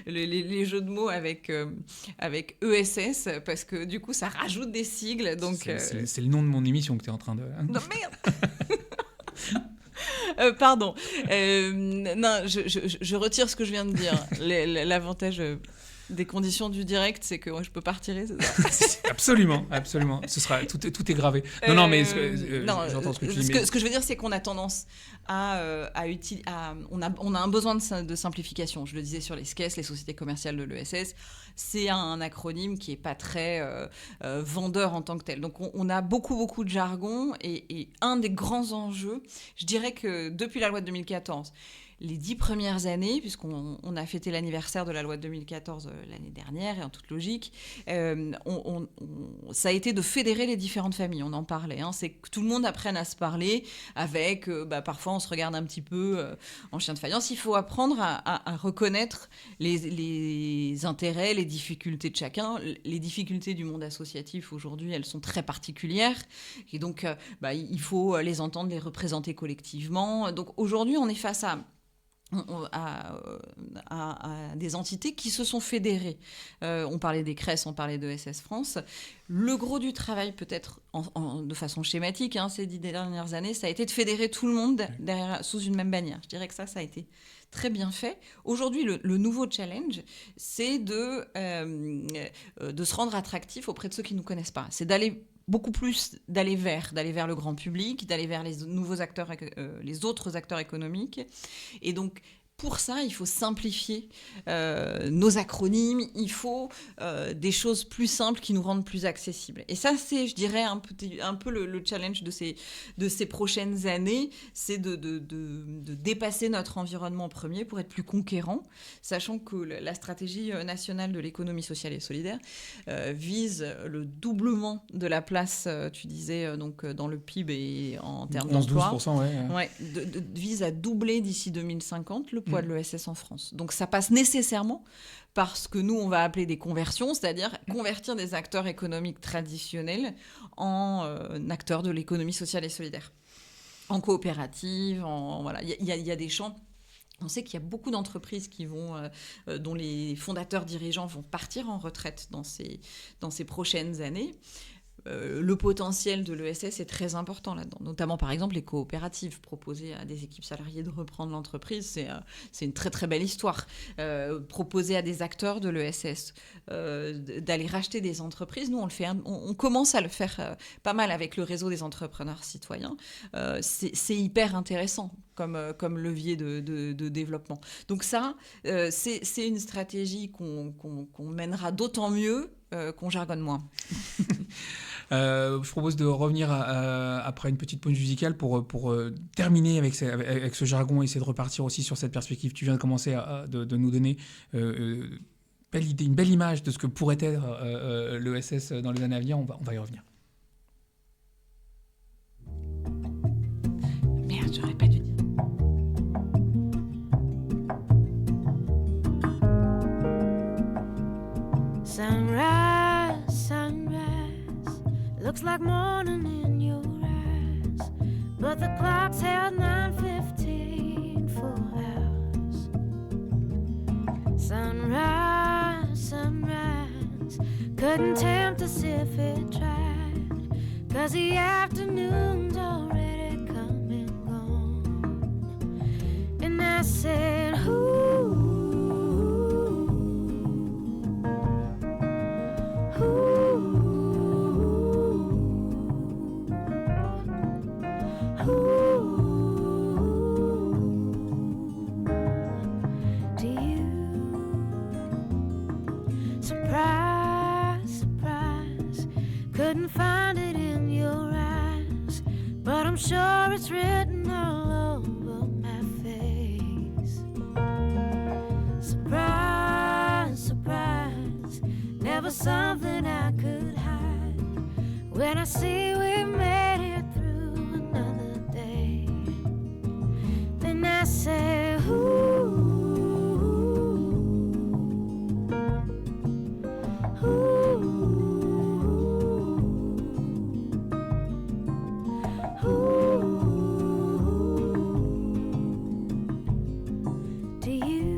les jeux de mots avec ESS, parce que du coup, ça rajoute des sigles. Donc, c'est le nom de mon émission que tu es en train de... Non, merde. Pardon. Non, je retire ce que je viens de dire. L'avantage des conditions du direct, c'est que je peux pas retirer. Absolument. Tout est gravé. Non, mais j'entends ce que tu dis. Ce que je veux dire, c'est qu'on a tendance on a un besoin de simplification. Je le disais sur les SCES, les sociétés commerciales de l'ESS. C'est un acronyme qui est pas très vendeur en tant que tel. Donc on a beaucoup de jargon et un des grands enjeux, je dirais que depuis la loi de 2014, les 10 premières années, puisqu'on a fêté l'anniversaire de la loi de 2014 l'année dernière, et en toute logique, ça a été de fédérer les différentes familles. On en parlait. Hein, c'est que tout le monde apprenne à se parler avec... parfois, on se regarde un petit peu en chien de faïence. Il faut apprendre à reconnaître les intérêts, les difficultés de chacun. Les difficultés du monde associatif, aujourd'hui, elles sont très particulières. Et donc, il faut les entendre, les représenter collectivement. Donc, aujourd'hui, on est face à des entités qui se sont fédérées. On parlait des CRES, on parlait de SS France. Le gros du travail, peut-être de façon schématique, ces 10 dernières années, ça a été de fédérer tout le monde sous une même bannière. Je dirais que ça a été très bien fait. Aujourd'hui, le nouveau challenge, c'est de se rendre attractif auprès de ceux qui ne nous connaissent pas. C'est d'aller beaucoup plus d'aller vers le grand public, d'aller vers les nouveaux acteurs, les autres acteurs économiques. Et donc, pour ça, il faut simplifier nos acronymes, il faut des choses plus simples qui nous rendent plus accessibles. Et ça, c'est, je dirais, un peu le challenge de ces prochaines années, c'est de dépasser notre environnement premier pour être plus conquérant, sachant que la stratégie nationale de l'économie sociale et solidaire vise le doublement de la place, tu disais, donc, dans le PIB et en termes d'emploi. 11-12%, vise à doubler d'ici 2050 le poids de l'ESS en France. Donc ça passe nécessairement par ce que nous, on va appeler des conversions, c'est-à-dire convertir des acteurs économiques traditionnels en acteurs de l'économie sociale et solidaire. En coopérative, voilà. Il y a des champs. On sait qu'il y a beaucoup d'entreprises dont les fondateurs dirigeants vont partir en retraite dans ces prochaines années. Le potentiel de l'ESS est très important là-dedans. Notamment, par exemple, les coopératives. Proposer à des équipes salariées de reprendre l'entreprise, c'est une très, très belle histoire. Proposer à des acteurs de l'ESS d'aller racheter des entreprises, nous, on le fait. On commence à le faire pas mal avec le réseau des entrepreneurs citoyens. C'est hyper intéressant comme levier de développement. Donc ça, c'est une stratégie qu'on mènera d'autant mieux qu'on jargonne moins. Je propose de revenir après une petite pause musicale pour terminer avec ce jargon et essayer de repartir aussi sur cette perspective. Tu viens de commencer de nous donner une belle image de ce que pourrait être l'ESS dans les années à venir. On va y revenir. Merde, j'aurais pas dû dire. Sunrise, sunrise, looks like morning in your eyes, but the clock's held 9:15 for hours. Sunrise, sunrise, couldn't tempt us if it tried, 'cause the afternoon's already come and gone. And I said, ooh, ooh, Couldn't find it in your eyes, but I'm sure it's written all over my face. Surprise, surprise, never something I could hide. When I see we made it through another day, then I say, ooh, to you.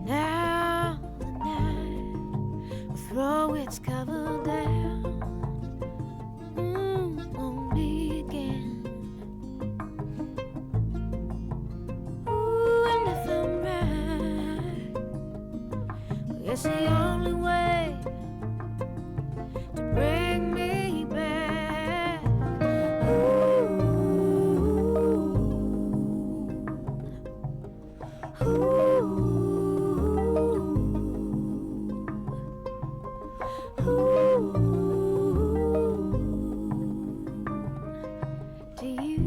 Now the night will throw its cover down on me again. Ooh, and if I'm right, well, it's the only way to bring me back. Ooh, to you.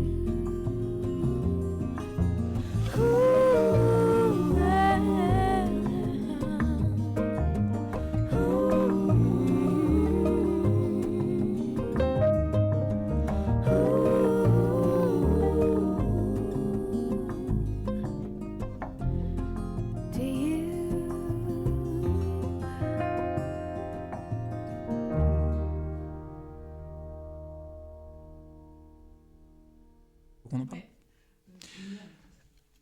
To you. On en parle.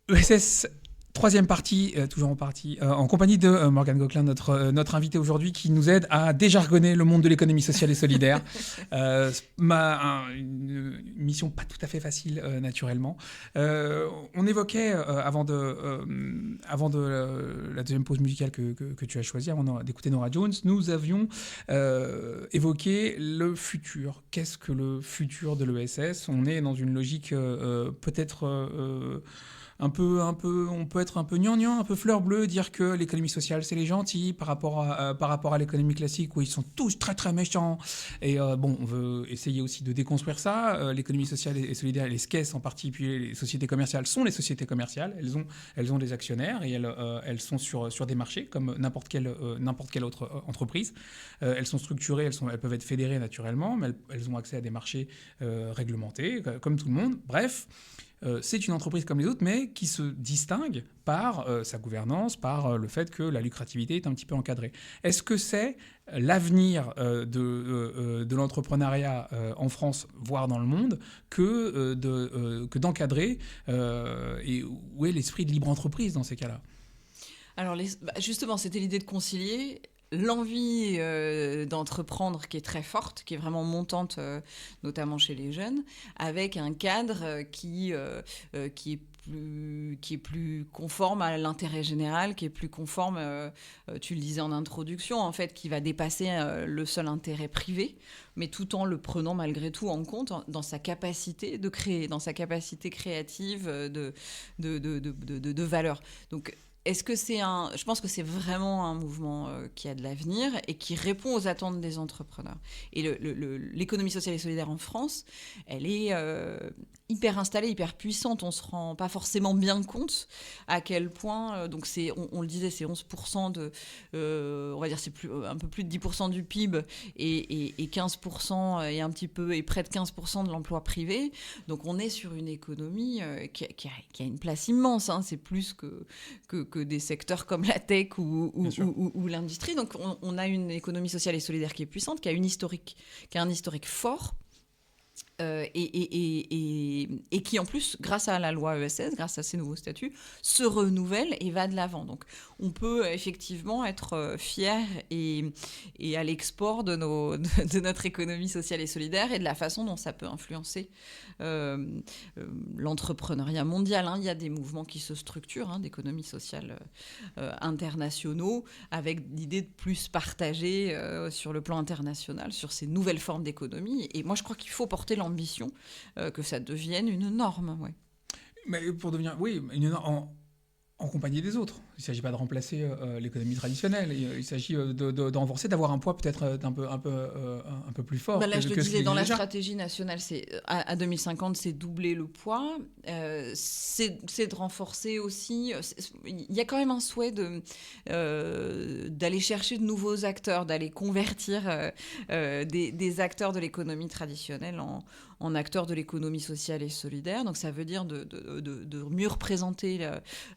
ESS, troisième partie, toujours en partie, en compagnie de Morgane Gauquelin, notre invité aujourd'hui, qui nous aide à déjargonner le monde de l'économie sociale et solidaire. Une mission pas tout à fait facile, naturellement. On évoquait, avant de la deuxième pause musicale que tu as choisie, avant d'écouter Norah Jones, nous avions évoqué le futur. Qu'est-ce que le futur de l'ESS ? On est dans une logique peut-être... on peut être un peu gnangnan, un peu fleur bleue, dire que l'économie sociale c'est les gentils par rapport à l'économie classique où ils sont tous très très méchants. Et on veut essayer aussi de déconstruire ça. L'économie sociale et solidaire, les SCES en particulier, les sociétés commerciales sont les sociétés commerciales. Elles ont des actionnaires et elles sont sur des marchés comme n'importe quelle autre entreprise. Elles sont structurées, elles peuvent être fédérées naturellement, mais elles ont accès à des marchés réglementés comme tout le monde. Bref. C'est une entreprise comme les autres, mais qui se distingue par sa gouvernance, par le fait que la lucrativité est un petit peu encadrée. Est-ce que c'est l'avenir de l'entrepreneuriat en France, voire dans le monde, que d'encadrer et où est l'esprit de libre entreprise dans ces cas-là ? Alors, justement, c'était l'idée de concilier l'envie d'entreprendre qui est très forte, qui est vraiment montante, notamment chez les jeunes, avec un cadre qui est plus conforme à l'intérêt général, qui est plus conforme, tu le disais en introduction, en fait, qui va dépasser le seul intérêt privé, mais tout en le prenant malgré tout en compte dans sa capacité de créer, dans sa capacité créative de valeur. Donc, est-ce que je pense que c'est vraiment un mouvement qui a de l'avenir et qui répond aux attentes des entrepreneurs. Et l'économie sociale et solidaire en France, elle est hyper installée, hyper puissante. On ne se rend pas forcément bien compte à quel point, donc on le disait, c'est 11% on va dire c'est un peu plus de 10% du PIB et 15% et près de 15% de l'emploi privé. Donc on est sur une économie qui a une place immense, hein. C'est plus que des secteurs comme la tech ou l'industrie. Donc on a une économie sociale et solidaire qui est puissante, qui a un historique fort. et qui en plus, grâce à la loi ESS, grâce à ces nouveaux statuts, se renouvelle et va de l'avant. Donc on peut effectivement être fier et à l'export de notre économie sociale et solidaire et de la façon dont ça peut influencer l'entrepreneuriat mondial. Il y a des mouvements qui se structurent, d'économie sociale internationaux, avec l'idée de plus partager sur le plan international, sur ces nouvelles formes d'économie. Et moi, je crois qu'il faut porter l'ambition que ça devienne une norme. Ouais. Mais pour devenir, oui, une norme en compagnie des autres. Il ne s'agit pas de remplacer l'économie traditionnelle. Il s'agit de renforcer, d'avoir un poids peut-être un peu plus fort. Là, je le disais, dans la déjà. stratégie nationale, à 2050, c'est doubler le poids. C'est de renforcer aussi. Il y a quand même un souhait d'aller chercher de nouveaux acteurs, d'aller convertir des acteurs de l'économie traditionnelle en acteurs de l'économie sociale et solidaire. Donc ça veut dire de mieux représenter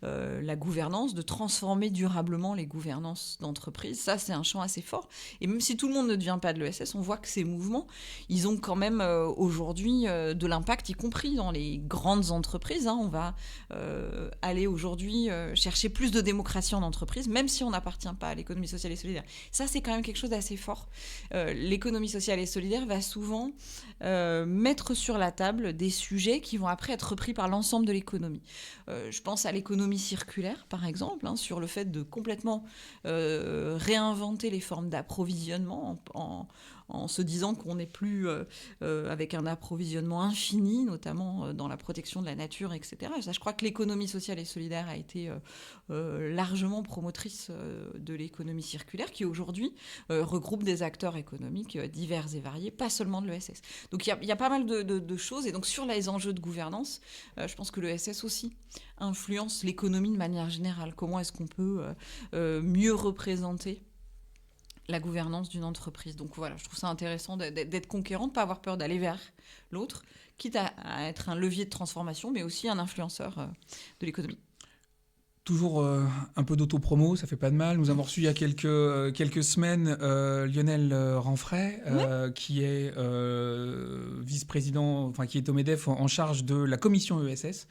la gouvernance, de transformer durablement les gouvernances d'entreprise. Ça, c'est un champ assez fort. Et même si tout le monde ne devient pas de l'ESS, on voit que ces mouvements, ils ont quand même aujourd'hui de l'impact, y compris dans les grandes entreprises. On va aller aujourd'hui chercher plus de démocratie en entreprise, même si on n'appartient pas à l'économie sociale et solidaire. Ça, c'est quand même quelque chose d'assez fort. L'économie sociale et solidaire va souvent mettre sur la table des sujets qui vont après être repris par l'ensemble de l'économie. Je pense à l'économie circulaire, par exemple, sur le fait de complètement réinventer les formes d'approvisionnement en se disant qu'on n'est plus avec un approvisionnement infini, notamment dans la protection de la nature, etc. Ça, je crois que l'économie sociale et solidaire a été largement promotrice de l'économie circulaire, qui aujourd'hui regroupe des acteurs économiques divers et variés, pas seulement de l'ESS. Donc il y a pas mal de choses, et donc sur les enjeux de gouvernance, je pense que l'ESS aussi influence l'économie de manière générale. Comment est-ce qu'on peut mieux représenter la gouvernance d'une entreprise. Donc voilà, je trouve ça intéressant d'être conquérant, de ne pas avoir peur d'aller vers l'autre, quitte à être un levier de transformation, mais aussi un influenceur de l'économie. Toujours un peu d'auto-promo, ça fait pas de mal. Nous avons reçu il y a quelques semaines Lionel Renfray, qui est vice-président, enfin qui est au MEDEF en charge de la commission ESS.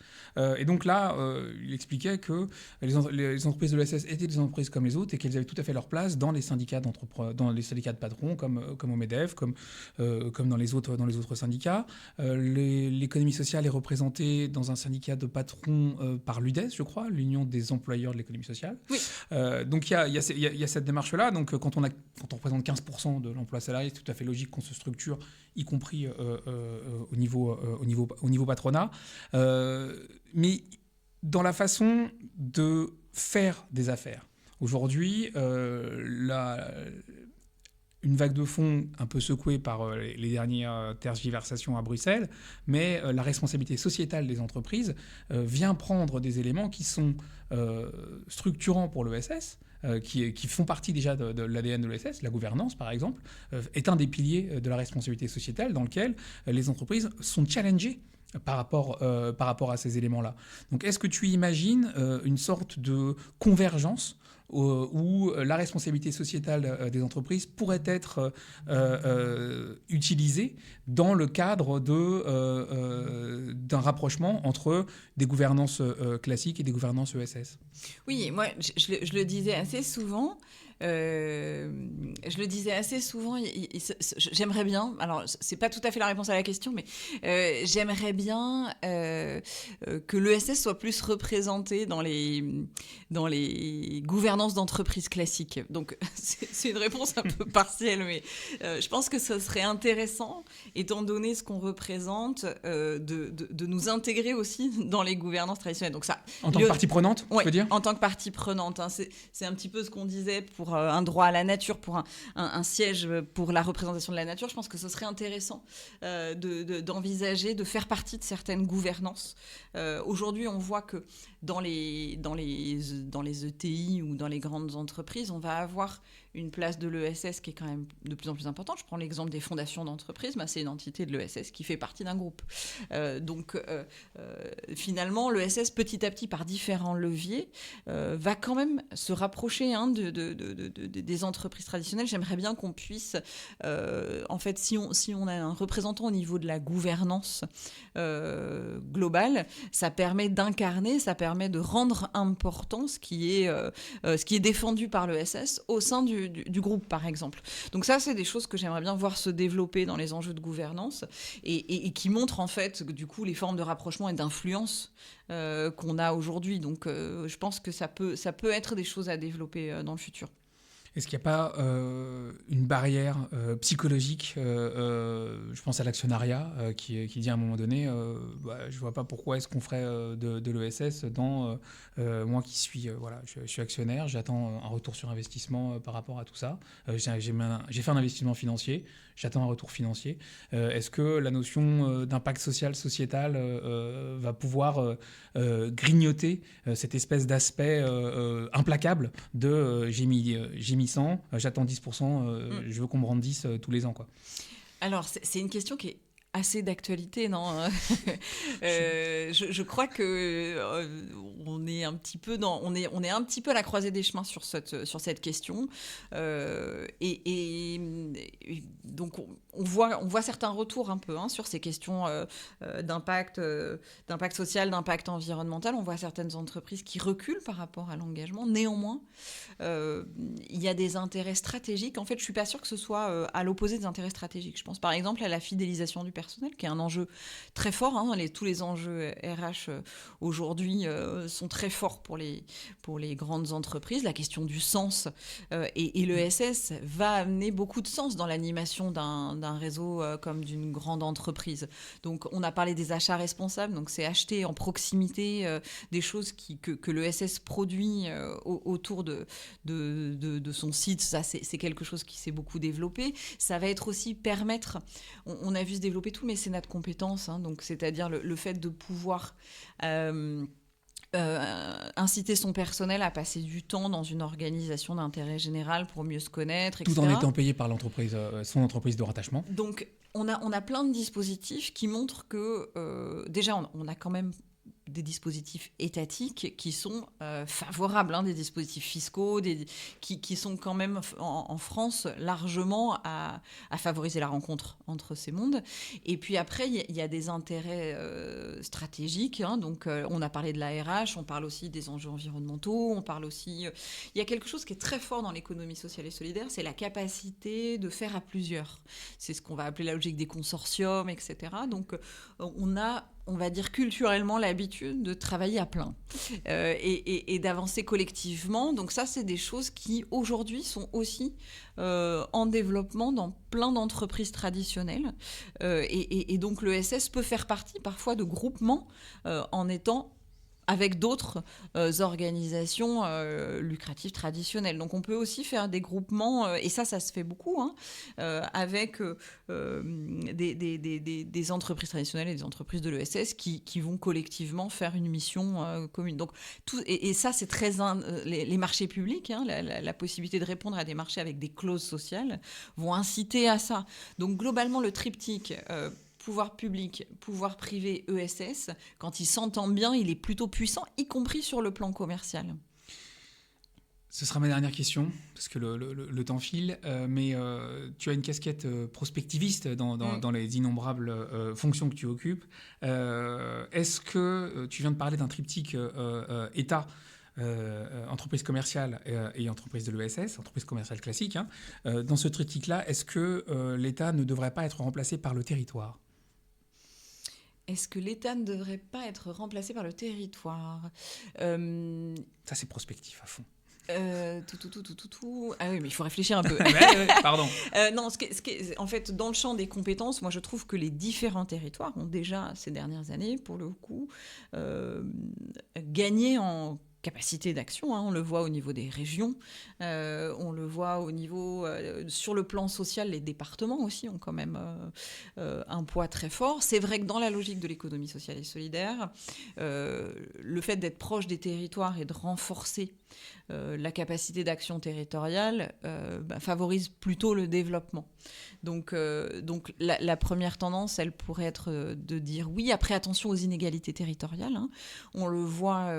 Et donc là, il expliquait que les entreprises de l'ESS étaient des entreprises comme les autres et qu'elles avaient tout à fait leur place dans les syndicats dans les syndicats de patrons, comme au MEDEF, comme dans les autres syndicats. L'économie sociale est représentée dans un syndicat de patrons par l'UDES, je crois, l'Union des employeurs de l'économie sociale. Oui. Donc il y a cette démarche-là. Donc quand on représente 15% de l'emploi salarié, c'est tout à fait logique qu'on se structure, y compris au niveau patronat. Mais dans la façon de faire des affaires. Aujourd'hui, une vague de fonds un peu secouée par les dernières tergiversations à Bruxelles, mais la responsabilité sociétale des entreprises vient prendre des éléments qui sont structurants pour l'ESS, qui font partie déjà de l'ADN de l'ESS. La gouvernance, par exemple, est un des piliers de la responsabilité sociétale dans lequel les entreprises sont challengées par rapport à ces éléments-là. Donc, est-ce que tu imagines une sorte de convergence où la responsabilité sociétale des entreprises pourrait être utilisée dans le cadre d'un rapprochement entre des gouvernances classiques et des gouvernances ESS? Oui, moi, je le disais assez souvent. J'aimerais bien, alors c'est pas tout à fait la réponse à la question, mais j'aimerais bien que l'ESS soit plus représenté dans les gouvernances d'entreprises classiques. Donc c'est une réponse un peu partielle, mais je pense que ce serait intéressant, étant donné ce qu'on représente, de nous intégrer aussi dans les gouvernances traditionnelles. Donc ça, en tant que partie prenante, ouais, tu veux dire ? En tant que partie prenante, c'est un petit peu ce qu'on disait pour un droit à la nature, pour un siège pour la représentation de la nature. Je pense que ce serait intéressant d'envisager de faire partie de certaines gouvernances. Aujourd'hui, on voit que dans les ETI ou dans les grandes entreprises, on va avoir une place de l'ESS qui est quand même de plus en plus importante. Je prends l'exemple des fondations d'entreprises, c'est une entité de l'ESS qui fait partie d'un groupe. Donc finalement, l'ESS, petit à petit, par différents leviers, va quand même se rapprocher des entreprises traditionnelles. J'aimerais bien qu'on puisse, en fait, si on a un représentant au niveau de la gouvernance globale, ça permet d'incarner, ça permet de rendre important ce qui est défendu par l'ESS au sein du groupe, par exemple. Donc ça, c'est des choses que j'aimerais bien voir se développer dans les enjeux de gouvernance et qui montrent en fait, du coup, les formes de rapprochement et d'influence qu'on a aujourd'hui. Donc je pense que ça peut être des choses à développer dans le futur. Est-ce qu'il n'y a pas une barrière psychologique je pense à l'actionnariat qui dit à un moment donné je ne vois pas pourquoi est-ce qu'on ferait de l'ESS dans moi qui suis je suis actionnaire, j'attends un retour sur investissement par rapport à tout ça. J'ai fait un investissement financier, j'attends un retour financier. Est-ce que la notion d'impact social, sociétal va pouvoir grignoter cette espèce d'aspect implacable de j'ai mis 100, j'attends 10%, je veux qu'on me rende 10 tous les ans, quoi. Alors, c'est une question qui est assez d'actualité, non? Je crois que on est un petit peu on est un petit peu à la croisée des chemins sur cette question, et donc on voit certains retours un peu sur ces questions d'impact social, d'impact environnemental. On voit certaines entreprises qui reculent par rapport à l'engagement. Néanmoins, il y a des intérêts stratégiques. En fait, je suis pas sûre que ce soit à l'opposé des intérêts stratégiques. Je pense par exemple à la fidélisation du personnel, qui est un enjeu très fort. Tous les enjeux RH aujourd'hui sont très forts pour les grandes entreprises. La question du sens et l'ESS va amener beaucoup de sens dans l'animation d'un réseau comme d'une grande entreprise. Donc, on a parlé des achats responsables. Donc, c'est acheter en proximité des choses que l'ESS produit autour de son site. Ça, c'est quelque chose qui s'est beaucoup développé. Ça va être aussi permettre... On a vu se développer tout le mécénat de compétences, donc c'est-à-dire le fait de pouvoir inciter son personnel à passer du temps dans une organisation d'intérêt général pour mieux se connaître, etc. Tout en étant payé par l'entreprise, son entreprise de rattachement. Donc, on a plein de dispositifs qui montrent que, déjà, on a quand même des dispositifs étatiques qui sont favorables, des dispositifs fiscaux, qui sont quand même en France largement à favoriser la rencontre entre ces mondes. Et puis après, il y a des intérêts stratégiques. Donc, on a parlé de la RH, on parle aussi des enjeux environnementaux, on parle aussi... il y a quelque chose qui est très fort dans l'économie sociale et solidaire, c'est la capacité de faire à plusieurs. C'est ce qu'on va appeler la logique des consortiums, etc. Donc, on va dire culturellement l'habitude de travailler à plein et d'avancer collectivement. Donc ça, c'est des choses qui aujourd'hui sont aussi en développement dans plein d'entreprises traditionnelles. Et donc l'ESS peut faire partie parfois de groupements en étant avec d'autres organisations lucratives traditionnelles. Donc on peut aussi faire des groupements, et ça se fait beaucoup, avec des entreprises traditionnelles et des entreprises de l'ESS qui vont collectivement faire une mission commune. Donc, et ça, c'est très... les marchés publics, la possibilité de répondre à des marchés avec des clauses sociales, vont inciter à ça. Donc globalement, le triptyque... pouvoir public, pouvoir privé, ESS, quand il s'entend bien, il est plutôt puissant, y compris sur le plan commercial. Ce sera ma dernière question, parce que le temps file, mais tu as une casquette prospectiviste dans les innombrables fonctions que tu occupes. Est-ce que tu viens de parler d'un triptyque État, entreprise commerciale et entreprise de l'ESS, entreprise commerciale classique, dans ce triptyque-là, est-ce que l'État ne devrait pas être remplacé par le territoire ? Est-ce que l'État ne devrait pas être remplacé par le territoire ? Ça, c'est prospectif à fond. Ah oui, mais il faut réfléchir un peu. Pardon. Non, en fait, dans le champ des compétences, moi, je trouve que les différents territoires ont déjà, ces dernières années, pour le coup, gagné en capacité d'action. On le voit au niveau des régions, on le voit au niveau... sur le plan social, les départements aussi ont quand même un poids très fort. C'est vrai que dans la logique de l'économie sociale et solidaire, le fait d'être proche des territoires et de renforcer la capacité d'action territoriale favorise plutôt le développement. Donc la première tendance, elle pourrait être de dire oui, après attention aux inégalités territoriales. Hein. On le voit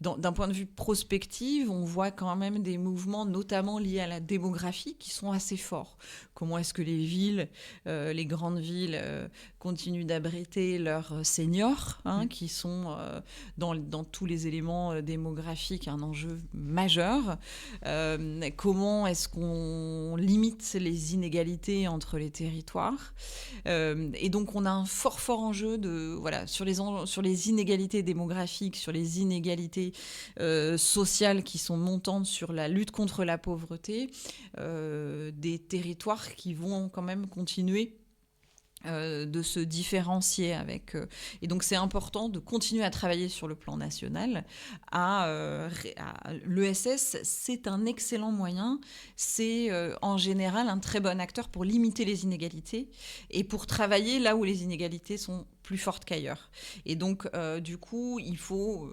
d'un point de vue prospective, on voit quand même des mouvements, notamment liés à la démographie, qui sont assez forts. Comment est-ce que les villes, les grandes villes, continuent d'abriter leurs seniors, qui sont dans tous les éléments démographiques un enjeu majeur. Comment est-ce qu'on limite les inégalités entre les territoires, et donc on a un fort enjeu sur les inégalités démographiques, sur les inégalités sociales qui sont montantes, sur la lutte contre la pauvreté, des territoires qui vont quand même continuer de se différencier avec. Et donc, c'est important de continuer à travailler sur le plan national. L'ESS, c'est un excellent moyen. C'est en général un très bon acteur pour limiter les inégalités et pour travailler là où les inégalités sont plus fortes qu'ailleurs. Et donc, du coup, il faut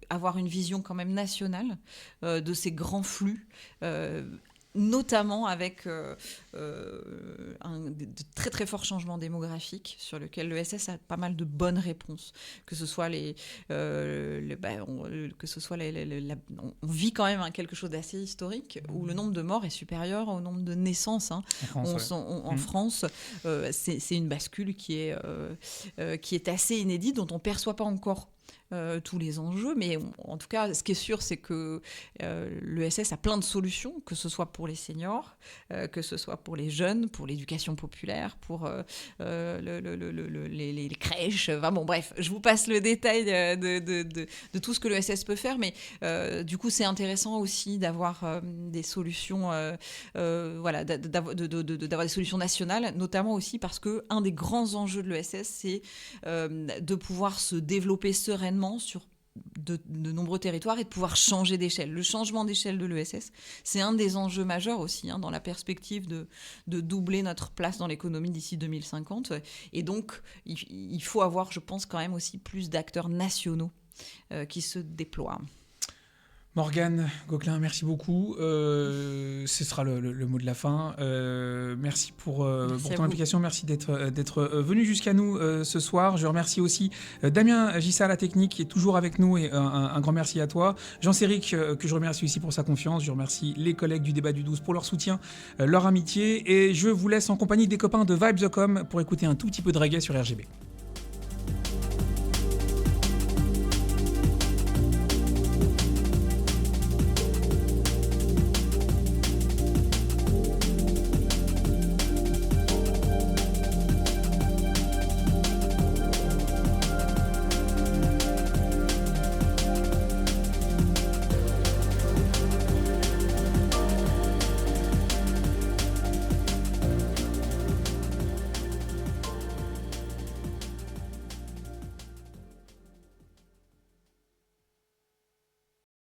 avoir une vision quand même nationale de ces grands flux, notamment avec de très très forts changements démographiques sur lesquels l'ESS a pas mal de bonnes réponses. Que ce soit on vit quand même quelque chose d'assez historique où le nombre de morts est supérieur au nombre de naissances. Hein. En France, c'est une bascule qui est assez inédite, dont on ne perçoit pas encore tous les enjeux, mais en tout cas, ce qui est sûr, c'est que l'ESS a plein de solutions, que ce soit pour les seniors, que ce soit pour les jeunes, pour l'éducation populaire, pour les crèches. Enfin bon, bref, je vous passe le détail de tout ce que l'ESS peut faire, mais du coup, c'est intéressant aussi d'avoir des solutions, d'avoir des solutions nationales, notamment aussi parce que un des grands enjeux de l'ESS, c'est de pouvoir se développer sereinement sur de nombreux territoires et de pouvoir changer d'échelle. Le changement d'échelle de l'ESS, c'est un des enjeux majeurs aussi, dans la perspective de doubler notre place dans l'économie d'ici 2050. Et donc, il faut avoir, je pense, quand même aussi plus d'acteurs nationaux qui se déploient. Morgane Gauquelin, merci beaucoup. Ce sera le mot de la fin. Merci pour ton implication. Merci d'être venu jusqu'à nous ce soir. Je remercie aussi Damien Gissa à la technique qui est toujours avec nous et un grand merci à toi. Jean-Céric que je remercie aussi pour sa confiance. Je remercie les collègues du Débat du 12 pour leur soutien, leur amitié. Et je vous laisse en compagnie des copains de Vibes.com pour écouter un tout petit peu de reggae sur RGB.